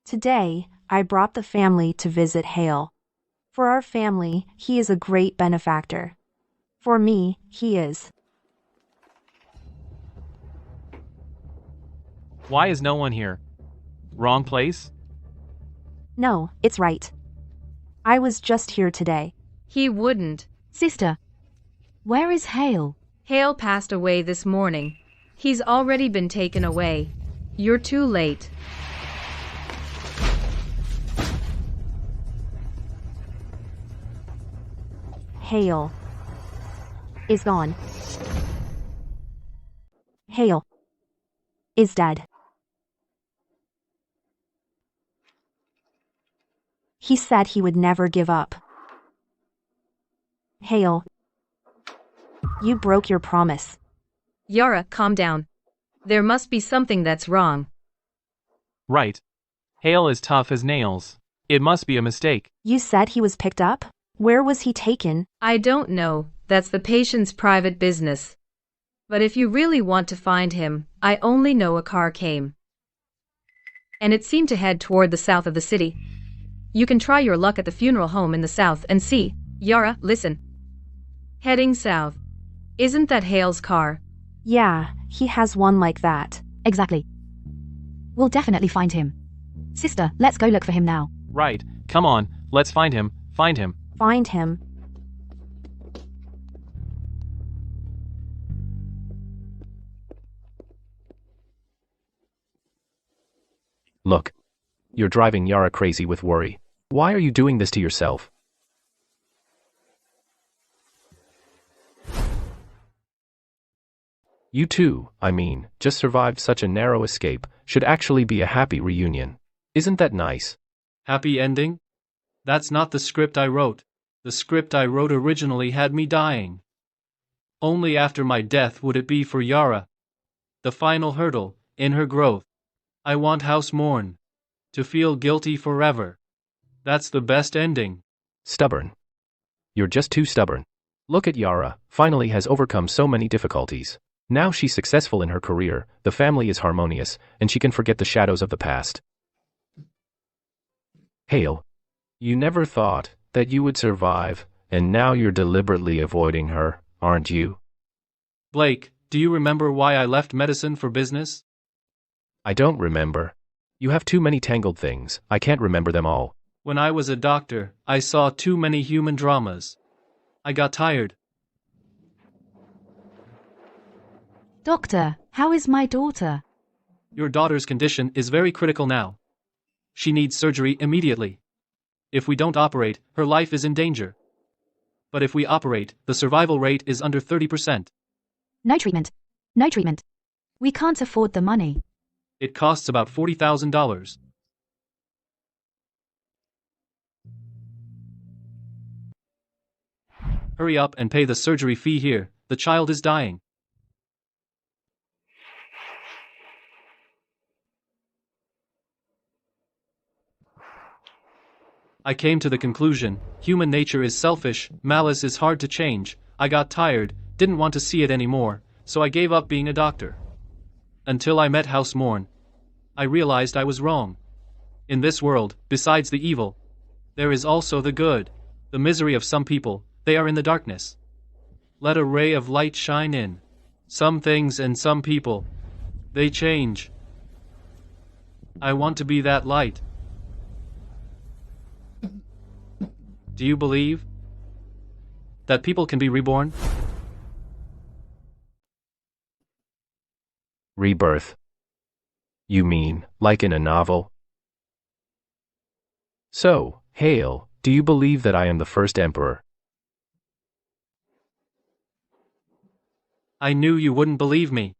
Today, I brought the family to visit Hale. For our family, he is a great benefactor. For me, he is. Why is no one here? Wrong place? No, it's right. I was just here today. He wouldn't. Sister, where is Hale? Hale passed away this morning. He's already been taken away. You're too late. Hale is gone. Hale is dead. He said he would never give up. Hale, you broke your promise. Yara, calm down. There must be something that's wrong. Right. Hale is tough as nails. It must be a mistake. You said he was picked up? Where was he taken? I don't know. That's the patient's private business. But if you really want to find him, I only know a car came. And it seemed to head toward the south of the city. You can try your luck at the funeral home in the south and see. Yara, listen. Heading south. Isn't that Hale's car? Yeah, he has one like that. Exactly. We'll definitely find him. Sister, let's go look for him now. Right. Come on, let's find him. Find him. Find him. Look. You're driving Yara crazy with worry. Why are you doing this to yourself? You two, just survived such a narrow escape, should actually be a happy reunion. Isn't that nice? Happy ending? That's not the script I wrote. The script I wrote originally had me dying. Only after my death would it be for Yara. The final hurdle, in her growth. I want House Morn to feel guilty forever. That's the best ending. Stubborn. You're just too stubborn. Look at Yara, finally has overcome so many difficulties. Now she's successful in her career, the family is harmonious, and she can forget the shadows of the past. Hale, you never thought that you would survive, and now you're deliberately avoiding her, aren't you? Blake, do you remember why I left medicine for business? I don't remember. You have too many tangled things, I can't remember them all. When I was a doctor, I saw too many human dramas. I got tired. Doctor, how is my daughter? Your daughter's condition is very critical now. She needs surgery immediately. If we don't operate, her life is in danger. But if we operate, the survival rate is under 30%. No treatment. No treatment. We can't afford the money. It costs about $40,000. Hurry up and pay the surgery fee here, the child is dying. I came to the conclusion, human nature is selfish, malice is hard to change. I got tired, didn't want to see it anymore, so I gave up being a doctor. Until I met House Morn. I realized I was wrong. In this world, besides the evil, there is also the good. The misery of some people, they are in the darkness. Let a ray of light shine in. Some things and some people, they change. I want to be that light. Do you believe that people can be reborn? Rebirth. You mean, like in a novel? So, Hale, do you believe that I am the first emperor? I knew you wouldn't believe me.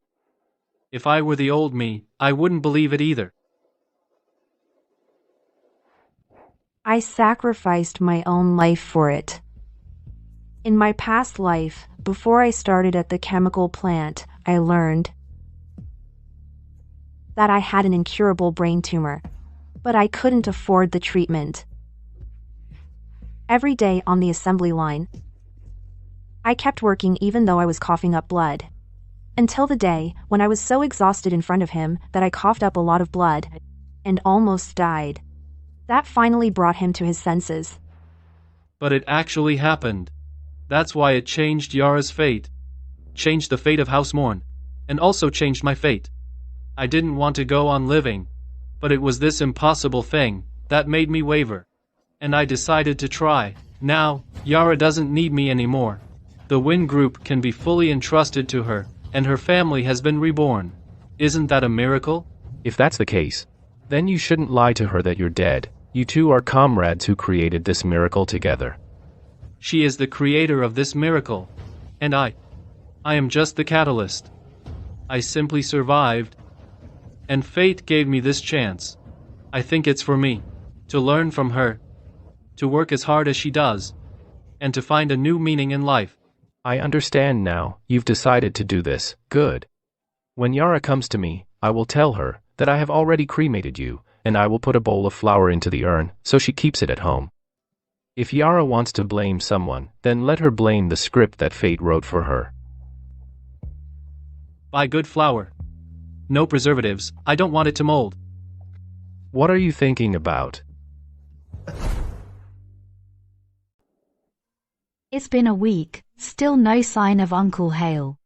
If I were the old me, I wouldn't believe it either. I sacrificed my own life for it. In my past life, before I started at the chemical plant, I learned that I had an incurable brain tumor, but I couldn't afford the treatment. Every day on the assembly line, I kept working even though I was coughing up blood. Until the day when I was so exhausted in front of him that I coughed up a lot of blood and almost died. That finally brought him to his senses. But it actually happened. That's why it changed Yara's fate, changed the fate of House Morn, and also changed my fate. I didn't want to go on living, but it was this impossible thing that made me waver. And I decided to try. Now, Yara doesn't need me anymore. The Win Group can be fully entrusted to her, and her family has been reborn. Isn't that a miracle? If that's the case, then you shouldn't lie to her that you're dead. You two are comrades who created this miracle together. She is the creator of this miracle, and I am just the catalyst. I simply survived, and fate gave me this chance. I think it's for me to learn from her, to work as hard as she does, and to find a new meaning in life. I understand now. You've decided to do this. Good. When Yara comes to me, I will tell her that I have already cremated you, and I will put a bowl of flour into the urn so she keeps it at home. If Yara wants to blame someone, then let her blame the script that fate wrote for her. Buy good flour. No preservatives. I don't want it to mold. What are you thinking about? It's been a week, still no sign of Uncle Hale.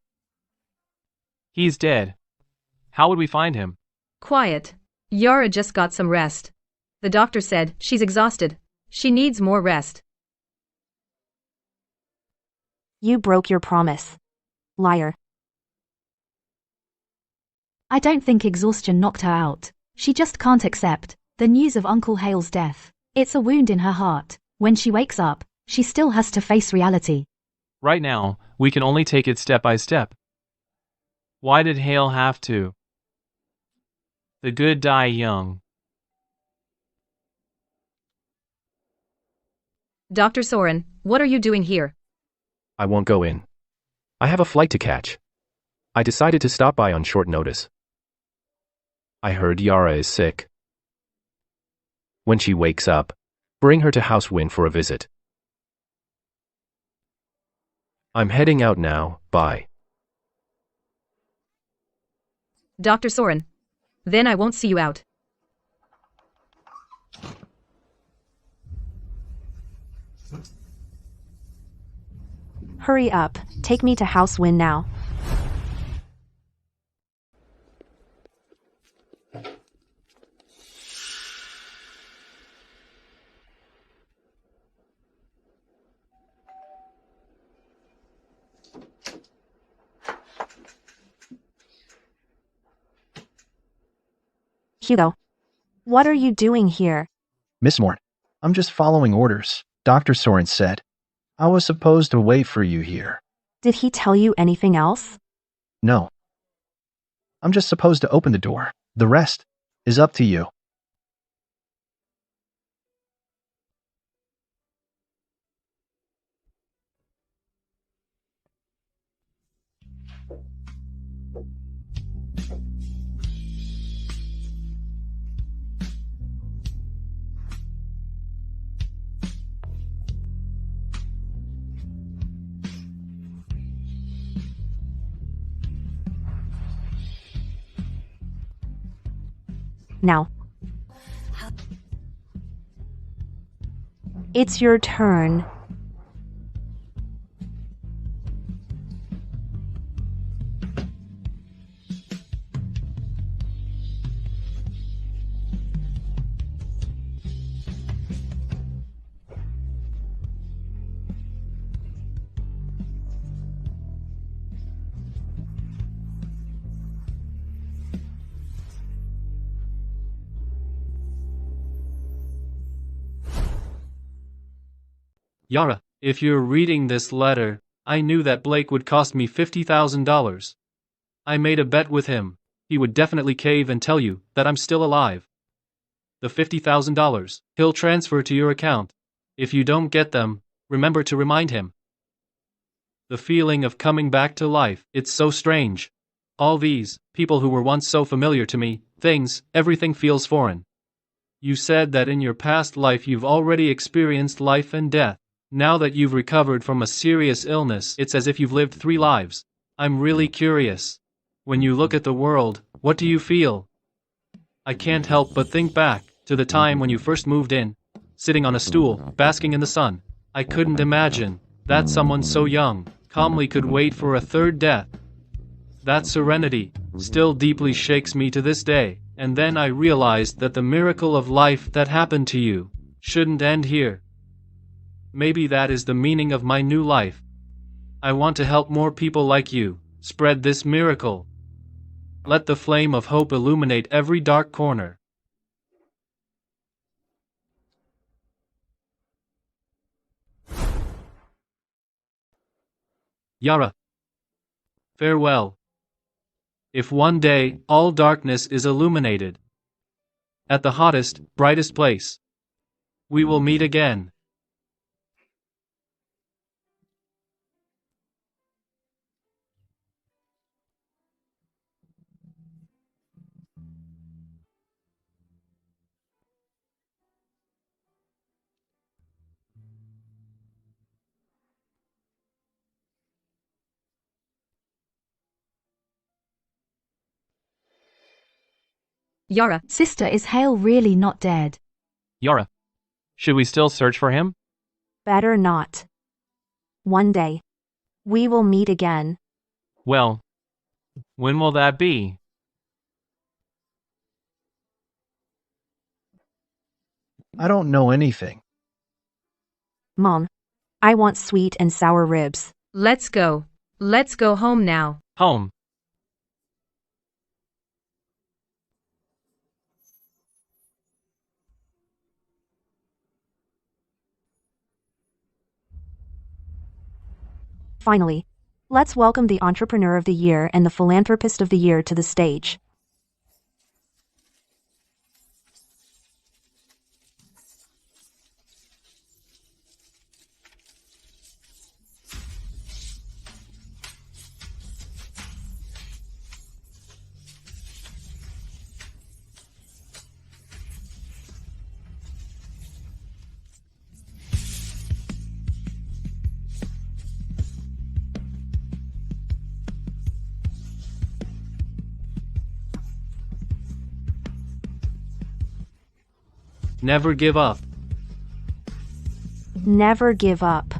He's dead. How would we find him? Quiet. Yara just got some rest. The doctor said she's exhausted. She needs more rest. You broke your promise. Liar. I don't think exhaustion knocked her out. She just can't accept the news of Uncle Hale's death. It's a wound in her heart. When she wakes up, she still has to face reality. Right now, we can only take it step by step. Why did Hale have to? The good die young. Dr. Soren, what are you doing here? I won't go in. I have a flight to catch. I decided to stop by on short notice. I heard Yara is sick. When she wakes up, bring her to House Win for a visit. I'm heading out now, bye. Dr. Soren. Then I won't see you out. Hurry up, take me to House Win now. Hugo, what are you doing here? Miss Morn, I'm just following orders. Dr. Soren said. I was supposed to wait for you here. Did he tell you anything else? No. I'm just supposed to open the door. The rest is up to you. Now. It's your turn. Yara, if you're reading this letter, I knew that Blake would cost me $50,000. I made a bet with him. He would definitely cave and tell you that I'm still alive. The $50,000 he'll transfer to your account. If you don't get them, remember to remind him. The feeling of coming back to life, it's so strange. All these people who were once so familiar to me, everything feels foreign. You said that in your past life you've already experienced life and death. Now that you've recovered from a serious illness, it's as if you've lived 3 lives. I'm really curious. When you look at the world, what do you feel? I can't help but think back to the time when you first moved in, sitting on a stool, basking in the sun. I couldn't imagine that someone so young calmly could wait for a third death. That serenity still deeply shakes me to this day. And then I realized that the miracle of life that happened to you shouldn't end here. Maybe that is the meaning of my new life. I want to help more people like you spread this miracle. Let the flame of hope illuminate every dark corner. Yara. Farewell. If one day all darkness is illuminated, at the hottest, brightest place, we will meet again. Yara. Sister, is Hale really not dead? Yara, should we still search for him? Better not. One day, we will meet again. Well, when will that be? I don't know anything. Mom, I want sweet and sour ribs. Let's go. Let's go home now. Home. Finally, let's welcome the Entrepreneur of the Year and the Philanthropist of the Year to the stage. Never give up. Never give up.